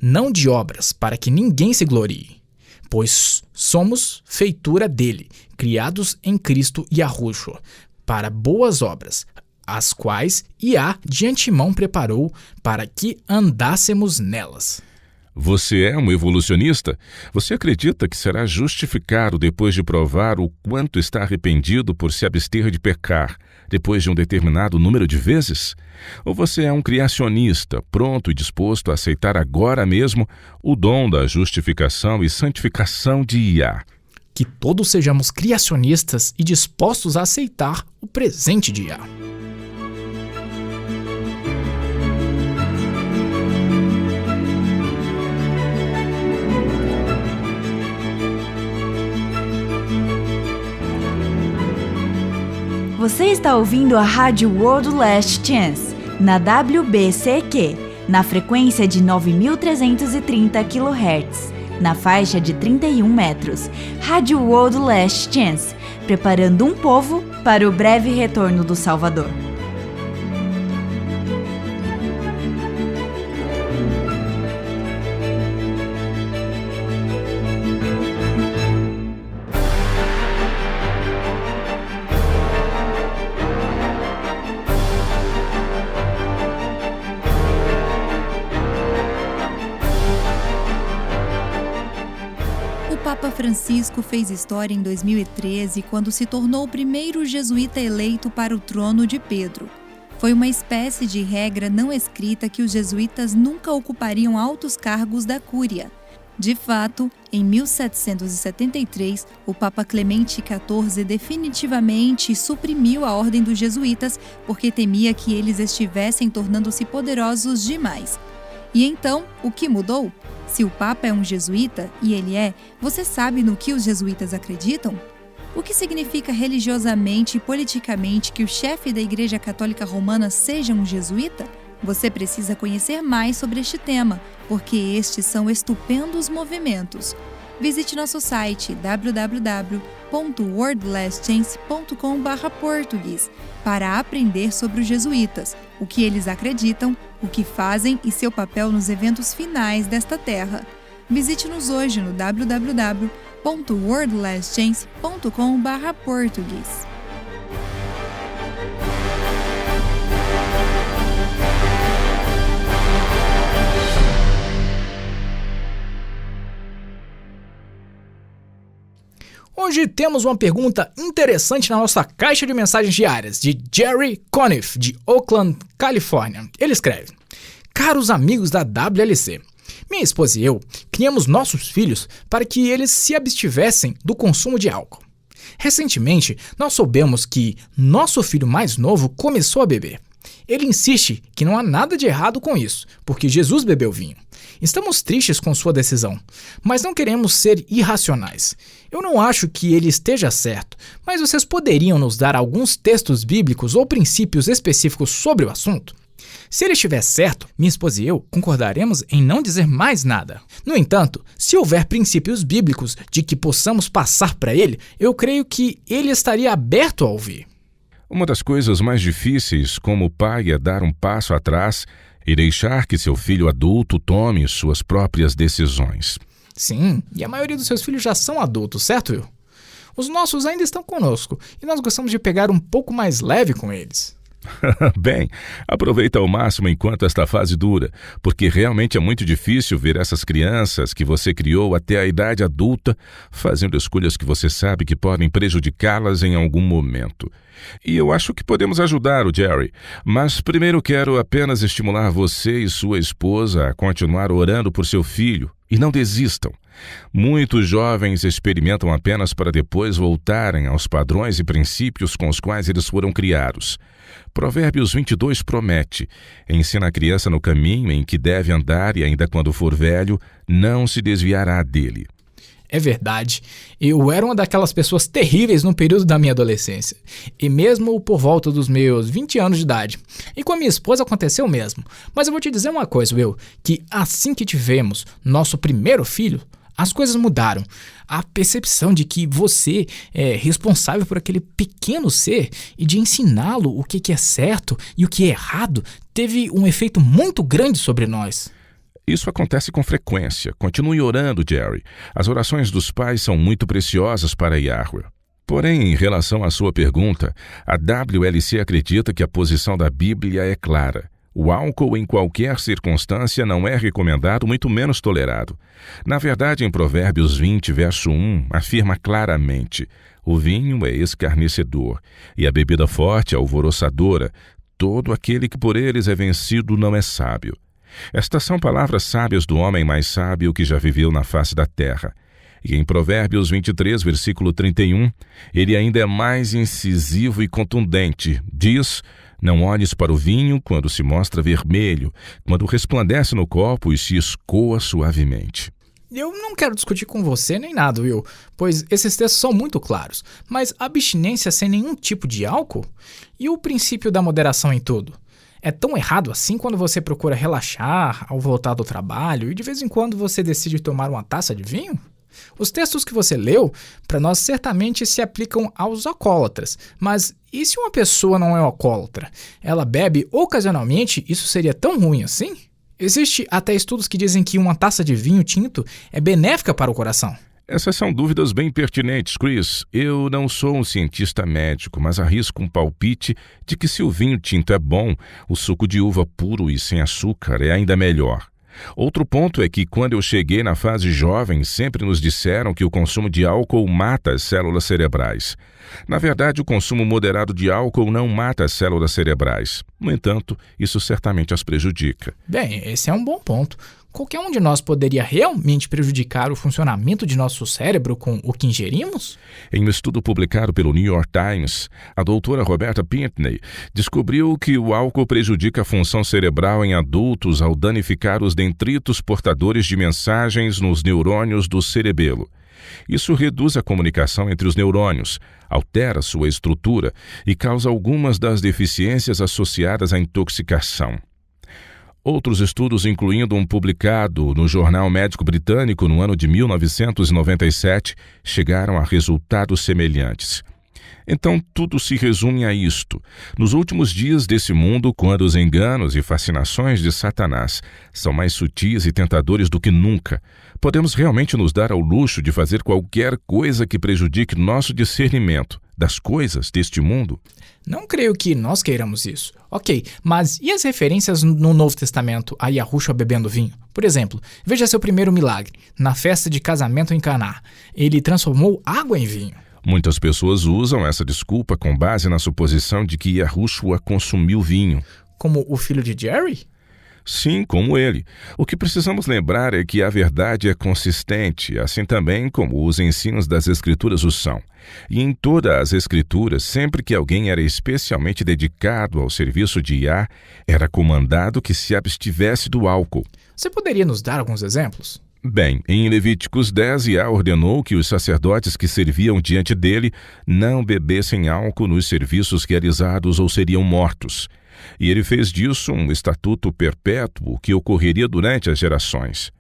não de obras, para que ninguém se glorie. Pois somos feitura dele, criados em Cristo e Yahushua, para boas obras, as quais Iá de antemão preparou para que andássemos nelas. Você é um evolucionista? Você acredita que será justificado depois de provar o quanto está arrependido por se abster de pecar, depois de um determinado número de vezes? Ou você é um criacionista, pronto e disposto a aceitar agora mesmo o dom da justificação e santificação de Iá? Que todos sejamos criacionistas e dispostos a aceitar o presente de Iá. Você está ouvindo a Rádio World Last Chance, na WBCQ, na frequência de 9.330 kHz, na faixa de 31 metros. Rádio World Last Chance, preparando um povo para o breve retorno do Salvador. O Papa Francisco fez história em 2013 quando se tornou o primeiro jesuíta eleito para o trono de Pedro. Foi uma espécie de regra não escrita que os jesuítas nunca ocupariam altos cargos da cúria. De fato, em 1773, o Papa Clemente XIV definitivamente suprimiu a ordem dos jesuítas porque temia que eles estivessem tornando-se poderosos demais. E então, o que mudou? Se o Papa é um jesuíta, e ele é, você sabe no que os jesuítas acreditam? O que significa religiosamente e politicamente que o chefe da Igreja Católica Romana seja um jesuíta? Você precisa conhecer mais sobre este tema, porque estes são estupendos movimentos. Visite nosso site www.worldlastchance.com/português para aprender sobre os jesuítas, o que eles acreditam, o que fazem e seu papel nos eventos finais desta terra. Visite-nos hoje no www.worldlastchance.com/português. Hoje temos uma pergunta interessante na nossa caixa de mensagens diárias, de Jerry Conniff, de Oakland, Califórnia. Ele escreve: Caros amigos da WLC, minha esposa e eu criamos nossos filhos para que eles se abstivessem do consumo de álcool. Recentemente, nós soubemos que nosso filho mais novo começou a beber. Ele insiste que não há nada de errado com isso, porque Jesus bebeu vinho. Estamos tristes com sua decisão, mas não queremos ser irracionais. Eu não acho que ele esteja certo, mas vocês poderiam nos dar alguns textos bíblicos ou princípios específicos sobre o assunto? Se ele estiver certo, minha esposa e eu concordaremos em não dizer mais nada. No entanto, se houver princípios bíblicos de que possamos passar para ele, eu creio que ele estaria aberto a ouvir. Uma das coisas mais difíceis como pai é dar um passo atrás e deixar que seu filho adulto tome suas próprias decisões. Sim, e a maioria dos seus filhos já são adultos, certo, Will? Os nossos ainda estão conosco e nós gostamos de pegar um pouco mais leve com eles. Bem, aproveita ao máximo enquanto esta fase dura, porque realmente é muito difícil ver essas crianças que você criou até a idade adulta fazendo escolhas que você sabe que podem prejudicá-las em algum momento. E eu acho que podemos ajudar o Jerry, mas primeiro quero apenas estimular você e sua esposa a continuar orando por seu filho e não desistam. Muitos jovens experimentam apenas para depois voltarem aos padrões e princípios com os quais eles foram criados. Provérbios 22 promete: ensina a criança no caminho em que deve andar e ainda quando for velho, não se desviará dele. É verdade, eu era uma daquelas pessoas terríveis no período da minha adolescência, e mesmo por volta dos meus 20 anos de idade. E com a minha esposa aconteceu o mesmo. Mas eu vou te dizer uma coisa, Will, que assim que tivemos nosso primeiro filho, as coisas mudaram. A percepção de que você é responsável por aquele pequeno ser e de ensiná-lo o que é certo e o que é errado teve um efeito muito grande sobre nós. Isso acontece com frequência. Continue orando, Jerry. As orações dos pais são muito preciosas para Yahweh. Porém, em relação à sua pergunta, a WLC acredita que a posição da Bíblia é clara. O álcool em qualquer circunstância não é recomendado, muito menos tolerado. Na verdade, em Provérbios 20, verso 1, afirma claramente: o vinho é escarnecedor, e a bebida forte é alvoroçadora. Todo aquele que por eles é vencido não é sábio. Estas são palavras sábias do homem mais sábio que já viveu na face da terra. E em Provérbios 23, versículo 31, ele ainda é mais incisivo e contundente. Diz: não olhes para o vinho quando se mostra vermelho, quando resplandece no copo e se escoa suavemente. Eu não quero discutir com você nem nada, Will, pois esses textos são muito claros. Mas abstinência sem nenhum tipo de álcool? E o princípio da moderação em tudo? É tão errado assim quando você procura relaxar ao voltar do trabalho e de vez em quando você decide tomar uma taça de vinho? Os textos que você leu, para nós, certamente se aplicam aos alcoólatras. Mas e se uma pessoa não é alcoólatra? Ela bebe ocasionalmente, isso seria tão ruim assim? Existe até estudos que dizem que uma taça de vinho tinto é benéfica para o coração. Essas são dúvidas bem pertinentes, Chris. Eu não sou um cientista médico, mas arrisco um palpite de que se o vinho tinto é bom, o suco de uva puro e sem açúcar é ainda melhor. Outro ponto é que quando eu cheguei na fase jovem, sempre nos disseram que o consumo de álcool mata as células cerebrais. Na verdade, o consumo moderado de álcool não mata as células cerebrais. No entanto, isso certamente as prejudica. Bem, esse é um bom ponto. Qualquer um de nós poderia realmente prejudicar o funcionamento de nosso cérebro com o que ingerimos? Em um estudo publicado pelo New York Times, a doutora Roberta Pinkney descobriu que o álcool prejudica a função cerebral em adultos ao danificar os dendritos portadores de mensagens nos neurônios do cerebelo. Isso reduz a comunicação entre os neurônios, altera sua estrutura e causa algumas das deficiências associadas à intoxicação. Outros estudos, incluindo um publicado no Jornal Médico Britânico no ano de 1997, chegaram a resultados semelhantes. Então, tudo se resume a isto. Nos últimos dias desse mundo, quando os enganos e fascinações de Satanás são mais sutis e tentadores do que nunca, podemos realmente nos dar ao luxo de fazer qualquer coisa que prejudique nosso discernimento das coisas deste mundo? Não creio que nós queiramos isso. Ok, mas e as referências no Novo Testamento a Yahushua bebendo vinho? Por exemplo, veja seu primeiro milagre, na festa de casamento em Caná. Ele transformou água em vinho. Muitas pessoas usam essa desculpa com base na suposição de que Yahushua consumiu vinho. Como o filho de Jerry? Sim, como ele. O que precisamos lembrar é que a verdade é consistente, assim também como os ensinos das Escrituras o são. E em todas as Escrituras, sempre que alguém era especialmente dedicado ao serviço de Yah, era comandado que se abstivesse do álcool. Você poderia nos dar alguns exemplos? Bem, em Levíticos 10, Yah ordenou que os sacerdotes que serviam diante dele não bebessem álcool nos serviços realizados ou seriam mortos. E ele fez disso um estatuto perpétuo que ocorreria durante as gerações.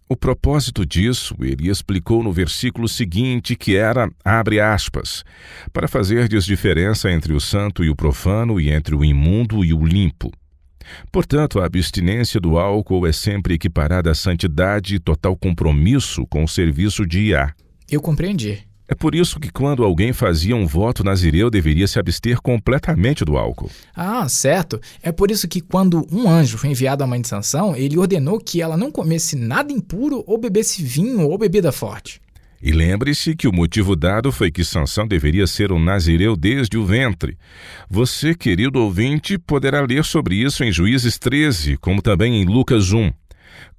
O propósito disso, ele explicou no versículo seguinte, que era, abre aspas, para fazerdes diferença entre o santo e o profano e entre o imundo e o limpo. Portanto, a abstinência do álcool é sempre equiparada à santidade e total compromisso com o serviço de Yah. Eu compreendi. É por isso que quando alguém fazia um voto nazireu, deveria se abster completamente do álcool. Ah, certo. É por isso que quando um anjo foi enviado à mãe de Sansão, ele ordenou que ela não comesse nada impuro ou bebesse vinho ou bebida forte. E lembre-se que o motivo dado foi que Sansão deveria ser um nazireu desde o ventre. Você, querido ouvinte, poderá ler sobre isso em Juízes 13, como também em Lucas 1.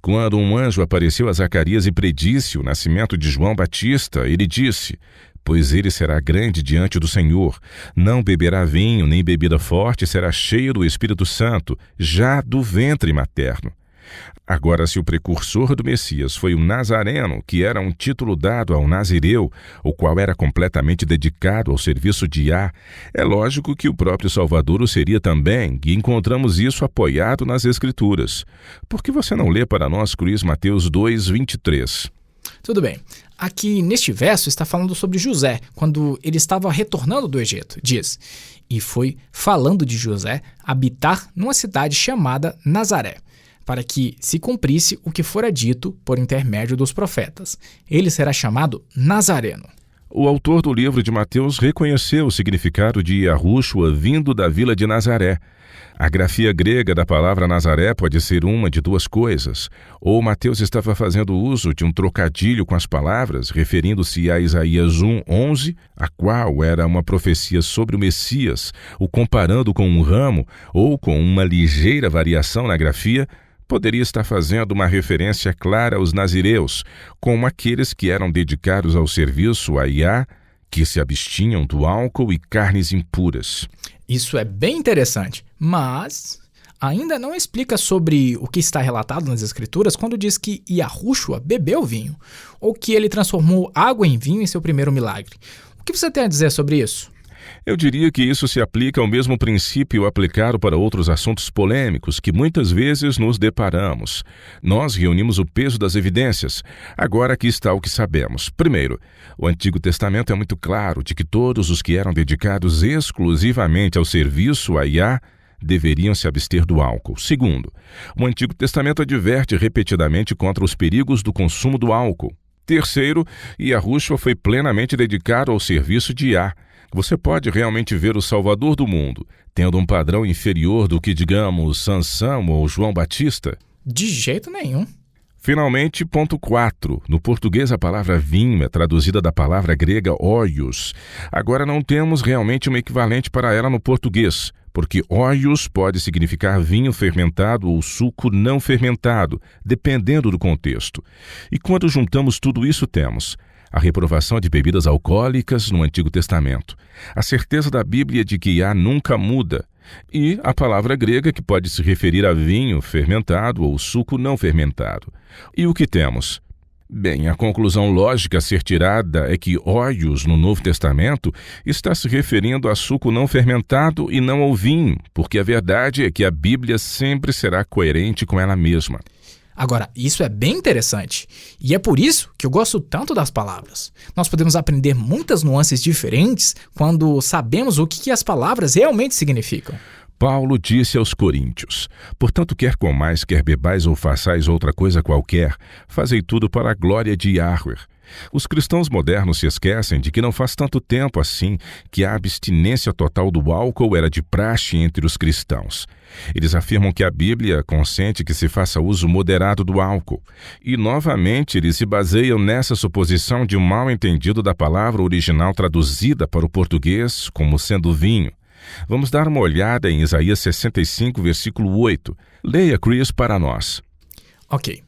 Quando um anjo apareceu a Zacarias e predisse o nascimento de João Batista, ele disse: pois ele será grande diante do Senhor, não beberá vinho nem bebida forte, será cheio do Espírito Santo, já do ventre materno. Agora, se o precursor do Messias foi o Nazareno, que era um título dado ao nazireu, o qual era completamente dedicado ao serviço de Iá, é lógico que o próprio Salvador o seria também, e encontramos isso apoiado nas Escrituras. Por que você não lê para nós, Cris, Mateus 2:23? Tudo bem. Aqui neste verso está falando sobre José, quando ele estava retornando do Egito. Diz: e foi falando de José habitar numa cidade chamada Nazaré, para que se cumprisse o que fora dito por intermédio dos profetas. Ele será chamado Nazareno. O autor do livro de Mateus reconheceu o significado de Yahushua vindo da vila de Nazaré. A grafia grega da palavra Nazaré pode ser uma de duas coisas. Ou Mateus estava fazendo uso de um trocadilho com as palavras, referindo-se a Isaías 1:11, a qual era uma profecia sobre o Messias, o comparando com um ramo, ou com uma ligeira variação na grafia, poderia estar fazendo uma referência clara aos nazireus, como aqueles que eram dedicados ao serviço a Iá, que se abstinham do álcool e carnes impuras. Isso é bem interessante, mas ainda não explica sobre o que está relatado nas Escrituras quando diz que Yahushua bebeu vinho, ou que ele transformou água em vinho em seu primeiro milagre. O que você tem a dizer sobre isso? Eu diria que isso se aplica ao mesmo princípio aplicado para outros assuntos polêmicos que muitas vezes nos deparamos. Nós reunimos o peso das evidências. Agora aqui está o que sabemos. Primeiro, o Antigo Testamento é muito claro de que todos os que eram dedicados exclusivamente ao serviço a Iá deveriam se abster do álcool. Segundo, o Antigo Testamento adverte repetidamente contra os perigos do consumo do álcool. Terceiro, Yahushua foi plenamente dedicado ao serviço de Iá. Você pode realmente ver o Salvador do mundo, tendo um padrão inferior do que, digamos, Sansão ou João Batista? De jeito nenhum. Finalmente, ponto 4. No português, a palavra vinho é traduzida da palavra grega óios. Agora, não temos realmente um equivalente para ela no português, porque óios pode significar vinho fermentado ou suco não fermentado, dependendo do contexto. E quando juntamos tudo isso, temos a reprovação de bebidas alcoólicas no Antigo Testamento, a certeza da Bíblia de que Iá nunca muda, e a palavra grega que pode se referir a vinho fermentado ou suco não fermentado. E o que temos? Bem, a conclusão lógica a ser tirada é que óios no Novo Testamento está se referindo a suco não fermentado e não ao vinho, porque a verdade é que a Bíblia sempre será coerente com ela mesma. Agora, isso é bem interessante, e é por isso que eu gosto tanto das palavras. Nós podemos aprender muitas nuances diferentes quando sabemos o que as palavras realmente significam. Paulo disse aos Coríntios: portanto, quer comais, quer bebais ou façais outra coisa qualquer, fazei tudo para a glória de Yahweh. Os cristãos modernos se esquecem de que não faz tanto tempo assim que a abstinência total do álcool era de praxe entre os cristãos. Eles afirmam que a Bíblia consente que se faça uso moderado do álcool. E, novamente, eles se baseiam nessa suposição de um mal entendido da palavra original traduzida para o português como sendo vinho. Vamos dar uma olhada em Isaías 65, versículo 8. Leia, Chris, para nós. Ok.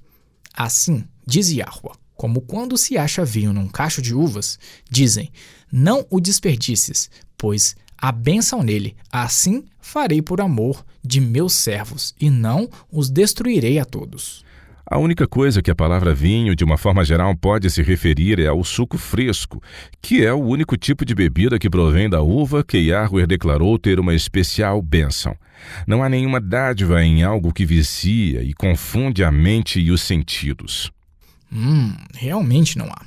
Assim diz Yahuwah: como quando se acha vinho num cacho de uvas, dizem: não o desperdices, pois há bênção nele. Assim farei por amor de meus servos, e não os destruirei a todos. A única coisa que a palavra vinho, de uma forma geral, pode se referir é ao suco fresco, que é o único tipo de bebida que provém da uva que Yahweh declarou ter uma especial bênção. Não há nenhuma dádiva em algo que vicia e confunde a mente e os sentidos. Realmente não há.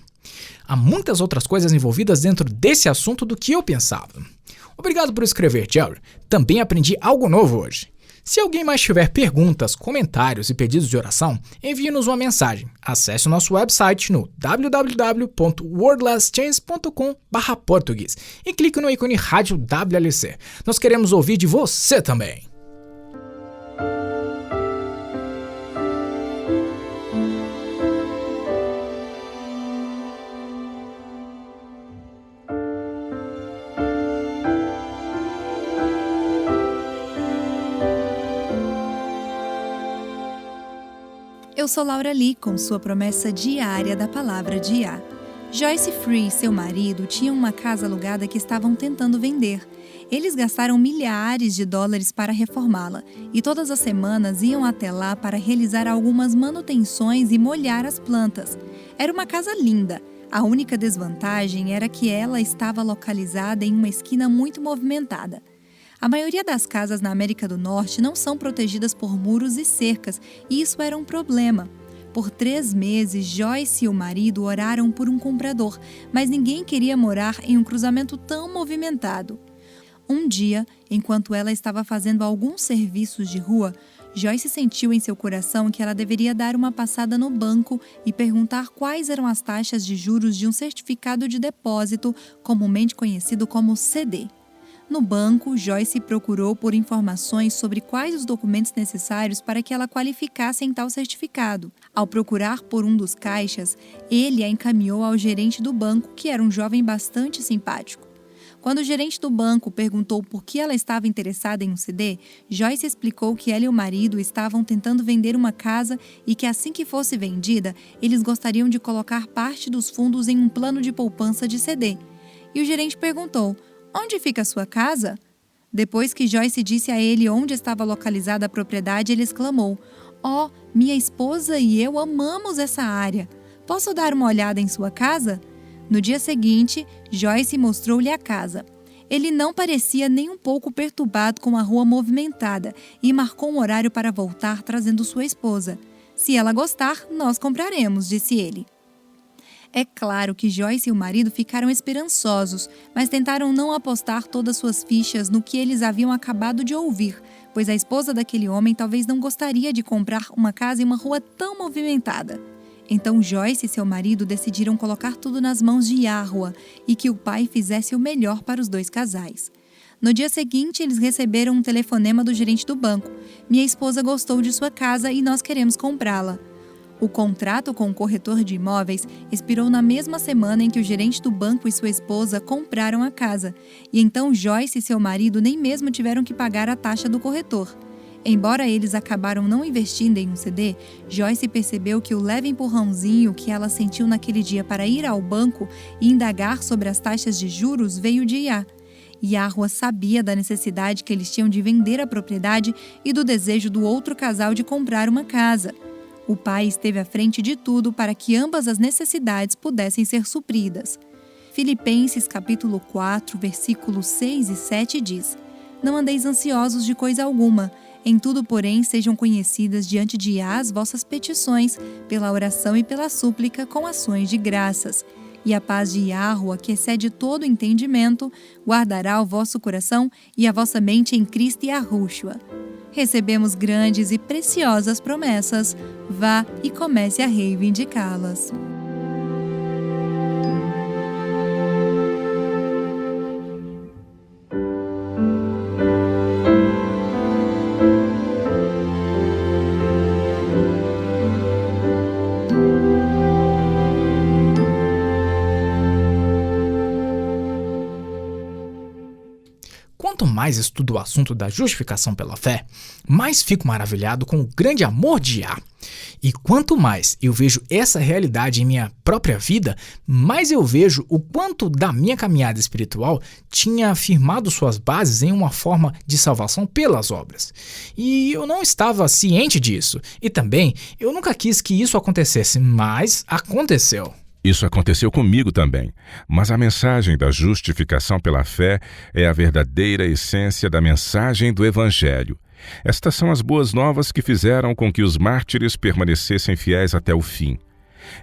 Há muitas outras coisas envolvidas dentro desse assunto do que eu pensava. Obrigado por escrever, Jerry. Também aprendi algo novo hoje. Se alguém mais tiver perguntas, comentários e pedidos de oração, envie-nos uma mensagem. Acesse o nosso website no www.wordlastchance.com/português e clique no ícone Rádio WLC. Nós queremos ouvir de você também. Eu sou Laura Lee, com sua promessa diária da Palavra de Iá. Joyce Free e seu marido tinham uma casa alugada que estavam tentando vender. Eles gastaram milhares de dólares para reformá-la e todas as semanas iam até lá para realizar algumas manutenções e molhar as plantas. Era uma casa linda. A única desvantagem era que ela estava localizada em uma esquina muito movimentada. A maioria das casas na América do Norte não são protegidas por muros e cercas, e isso era um problema. Por 3 meses, Joyce e o marido oraram por um comprador, mas ninguém queria morar em um cruzamento tão movimentado. Um dia, enquanto ela estava fazendo alguns serviços de rua, Joyce sentiu em seu coração que ela deveria dar uma passada no banco e perguntar quais eram as taxas de juros de um certificado de depósito, comumente conhecido como CD. No banco, Joyce procurou por informações sobre quais os documentos necessários para que ela qualificasse em tal certificado. Ao procurar por um dos caixas, ele a encaminhou ao gerente do banco, que era um jovem bastante simpático. Quando o gerente do banco perguntou por que ela estava interessada em um CD, Joyce explicou que ela e o marido estavam tentando vender uma casa e que assim que fosse vendida, eles gostariam de colocar parte dos fundos em um plano de poupança de CD. E o gerente perguntou: "Onde fica a sua casa?" Depois que Joyce disse a ele onde estava localizada a propriedade, ele exclamou: "Oh, minha esposa e eu amamos essa área. Posso dar uma olhada em sua casa?" No dia seguinte, Joyce mostrou-lhe a casa. Ele não parecia nem um pouco perturbado com a rua movimentada e marcou um horário para voltar trazendo sua esposa. "Se ela gostar, nós compraremos", disse ele. É claro que Joyce e o marido ficaram esperançosos, mas tentaram não apostar todas suas fichas no que eles haviam acabado de ouvir, pois a esposa daquele homem talvez não gostaria de comprar uma casa em uma rua tão movimentada. Então Joyce e seu marido decidiram colocar tudo nas mãos de Yahua e que o pai fizesse o melhor para os 2 casais. No dia seguinte, eles receberam um telefonema do gerente do banco. "Minha esposa gostou de sua casa e nós queremos comprá-la." O contrato com o corretor de imóveis expirou na mesma semana em que o gerente do banco e sua esposa compraram a casa, e então Joyce e seu marido nem mesmo tiveram que pagar a taxa do corretor. Embora eles acabaram não investindo em um CD, Joyce percebeu que o leve empurrãozinho que ela sentiu naquele dia para ir ao banco e indagar sobre as taxas de juros veio de Iá. Yahua sabia da necessidade que eles tinham de vender a propriedade e do desejo do outro casal de comprar uma casa. O pai esteve à frente de tudo para que ambas as necessidades pudessem ser supridas. Filipenses capítulo 4, versículos 6 e 7 diz: "Não andeis ansiosos de coisa alguma, em tudo, porém, sejam conhecidas diante de Iá as vossas petições, pela oração e pela súplica, com ações de graças. E a paz de Yahua, que excede todo entendimento, guardará o vosso coração e a vossa mente em Cristo Yahushua." Recebemos grandes e preciosas promessas. Vá e comece a reivindicá-las. Quanto mais estudo o assunto da justificação pela fé, mais fico maravilhado com o grande amor de Iá. E quanto mais eu vejo essa realidade em minha própria vida, mais eu vejo o quanto da minha caminhada espiritual tinha firmado suas bases em uma forma de salvação pelas obras. E eu não estava ciente disso. E também, eu nunca quis que isso acontecesse, mas aconteceu. Isso aconteceu comigo também, mas a mensagem da justificação pela fé é a verdadeira essência da mensagem do Evangelho. Estas são as boas novas que fizeram com que os mártires permanecessem fiéis até o fim.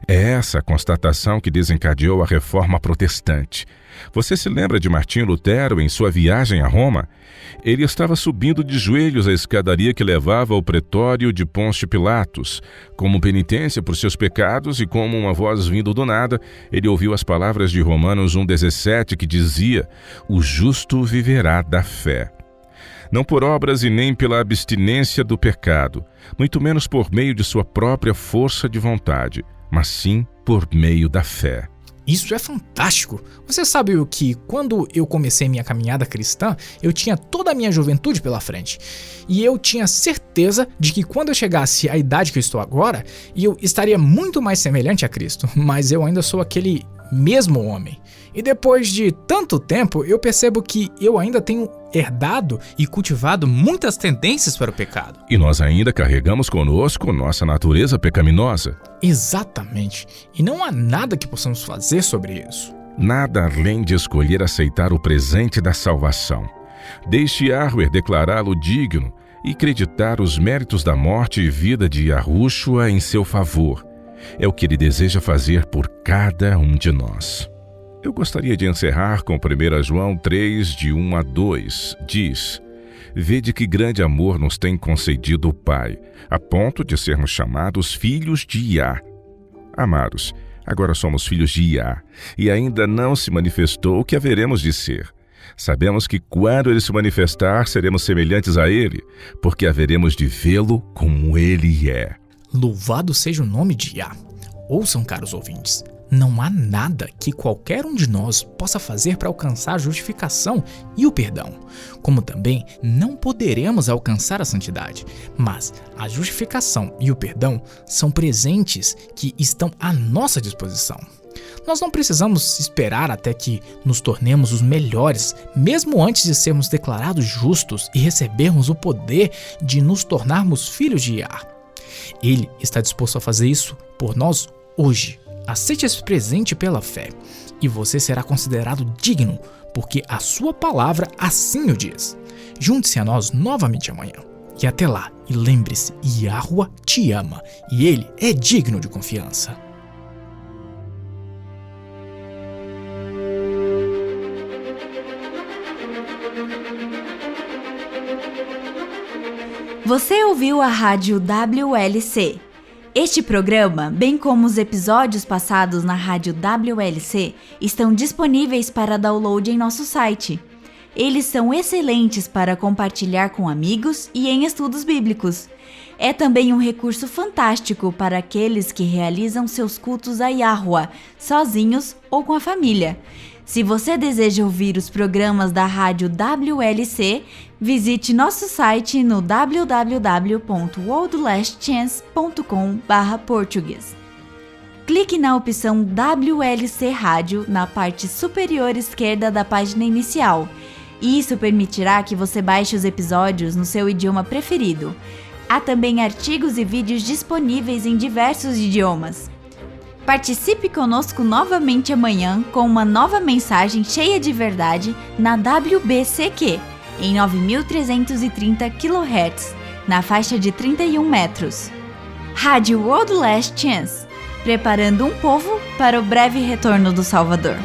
É essa a constatação que desencadeou a Reforma Protestante. Você se lembra de Martinho Lutero em sua viagem a Roma? Ele estava subindo de joelhos a escadaria que levava ao pretório de Pôncio Pilatos. Como penitência por seus pecados e como uma voz vindo do nada, ele ouviu as palavras de Romanos 1,17 que dizia: "O justo viverá da fé." Não por obras e nem pela abstinência do pecado, muito menos por meio de sua própria força de vontade, mas sim por meio da fé. Isso é fantástico! Você sabe o que, quando eu comecei minha caminhada cristã, eu tinha toda a minha juventude pela frente. E eu tinha certeza de que quando eu chegasse à idade que eu estou agora, eu estaria muito mais semelhante a Cristo, mas eu ainda sou aquele mesmo homem. E depois de tanto tempo, eu percebo que eu ainda tenho herdado e cultivado muitas tendências para o pecado. E nós ainda carregamos conosco nossa natureza pecaminosa. Exatamente. E não há nada que possamos fazer sobre isso. Nada além de escolher aceitar o presente da salvação. Deixe Yahweh declará-lo digno e acreditar os méritos da morte e vida de Yahushua em seu favor. É o que ele deseja fazer por cada um de nós. Eu gostaria de encerrar com 1 João 3, de 1 a 2. Diz: "Vede que grande amor nos tem concedido o Pai, a ponto de sermos chamados filhos de Iá." Amados, agora somos filhos de Iá, e ainda não se manifestou o que haveremos de ser. Sabemos que quando ele se manifestar, seremos semelhantes a ele, porque haveremos de vê-lo como ele é. Louvado seja o nome de Iá. Ouçam, caros ouvintes, não há nada que qualquer um de nós possa fazer para alcançar a justificação e o perdão, como também não poderemos alcançar a santidade, mas a justificação e o perdão são presentes que estão à nossa disposição. Nós não precisamos esperar até que nos tornemos os melhores, mesmo antes de sermos declarados justos e recebermos o poder de nos tornarmos filhos de Iá. Ele está disposto a fazer isso por nós hoje. Aceite esse presente pela fé, e você será considerado digno, porque a sua palavra assim o diz. Junte-se a nós novamente amanhã. E até lá, e lembre-se, Yahuwah te ama, e ele é digno de confiança. Você ouviu a rádio WLC. Este programa, bem como os episódios passados na rádio WLC, estão disponíveis para download em nosso site. Eles são excelentes para compartilhar com amigos e em estudos bíblicos. É também um recurso fantástico para aqueles que realizam seus cultos a Yahuwah, sozinhos ou com a família. Se você deseja ouvir os programas da rádio WLC, visite nosso site no www.worldlastchance.com/português. Clique na opção WLC Rádio na parte superior esquerda da página inicial. Isso permitirá que você baixe os episódios no seu idioma preferido. Há também artigos e vídeos disponíveis em diversos idiomas. Participe conosco novamente amanhã com uma nova mensagem cheia de verdade na WBCQ, em 9.330 kHz, na faixa de 31 metros. Rádio World Last Chance, preparando um povo para o breve retorno do Salvador.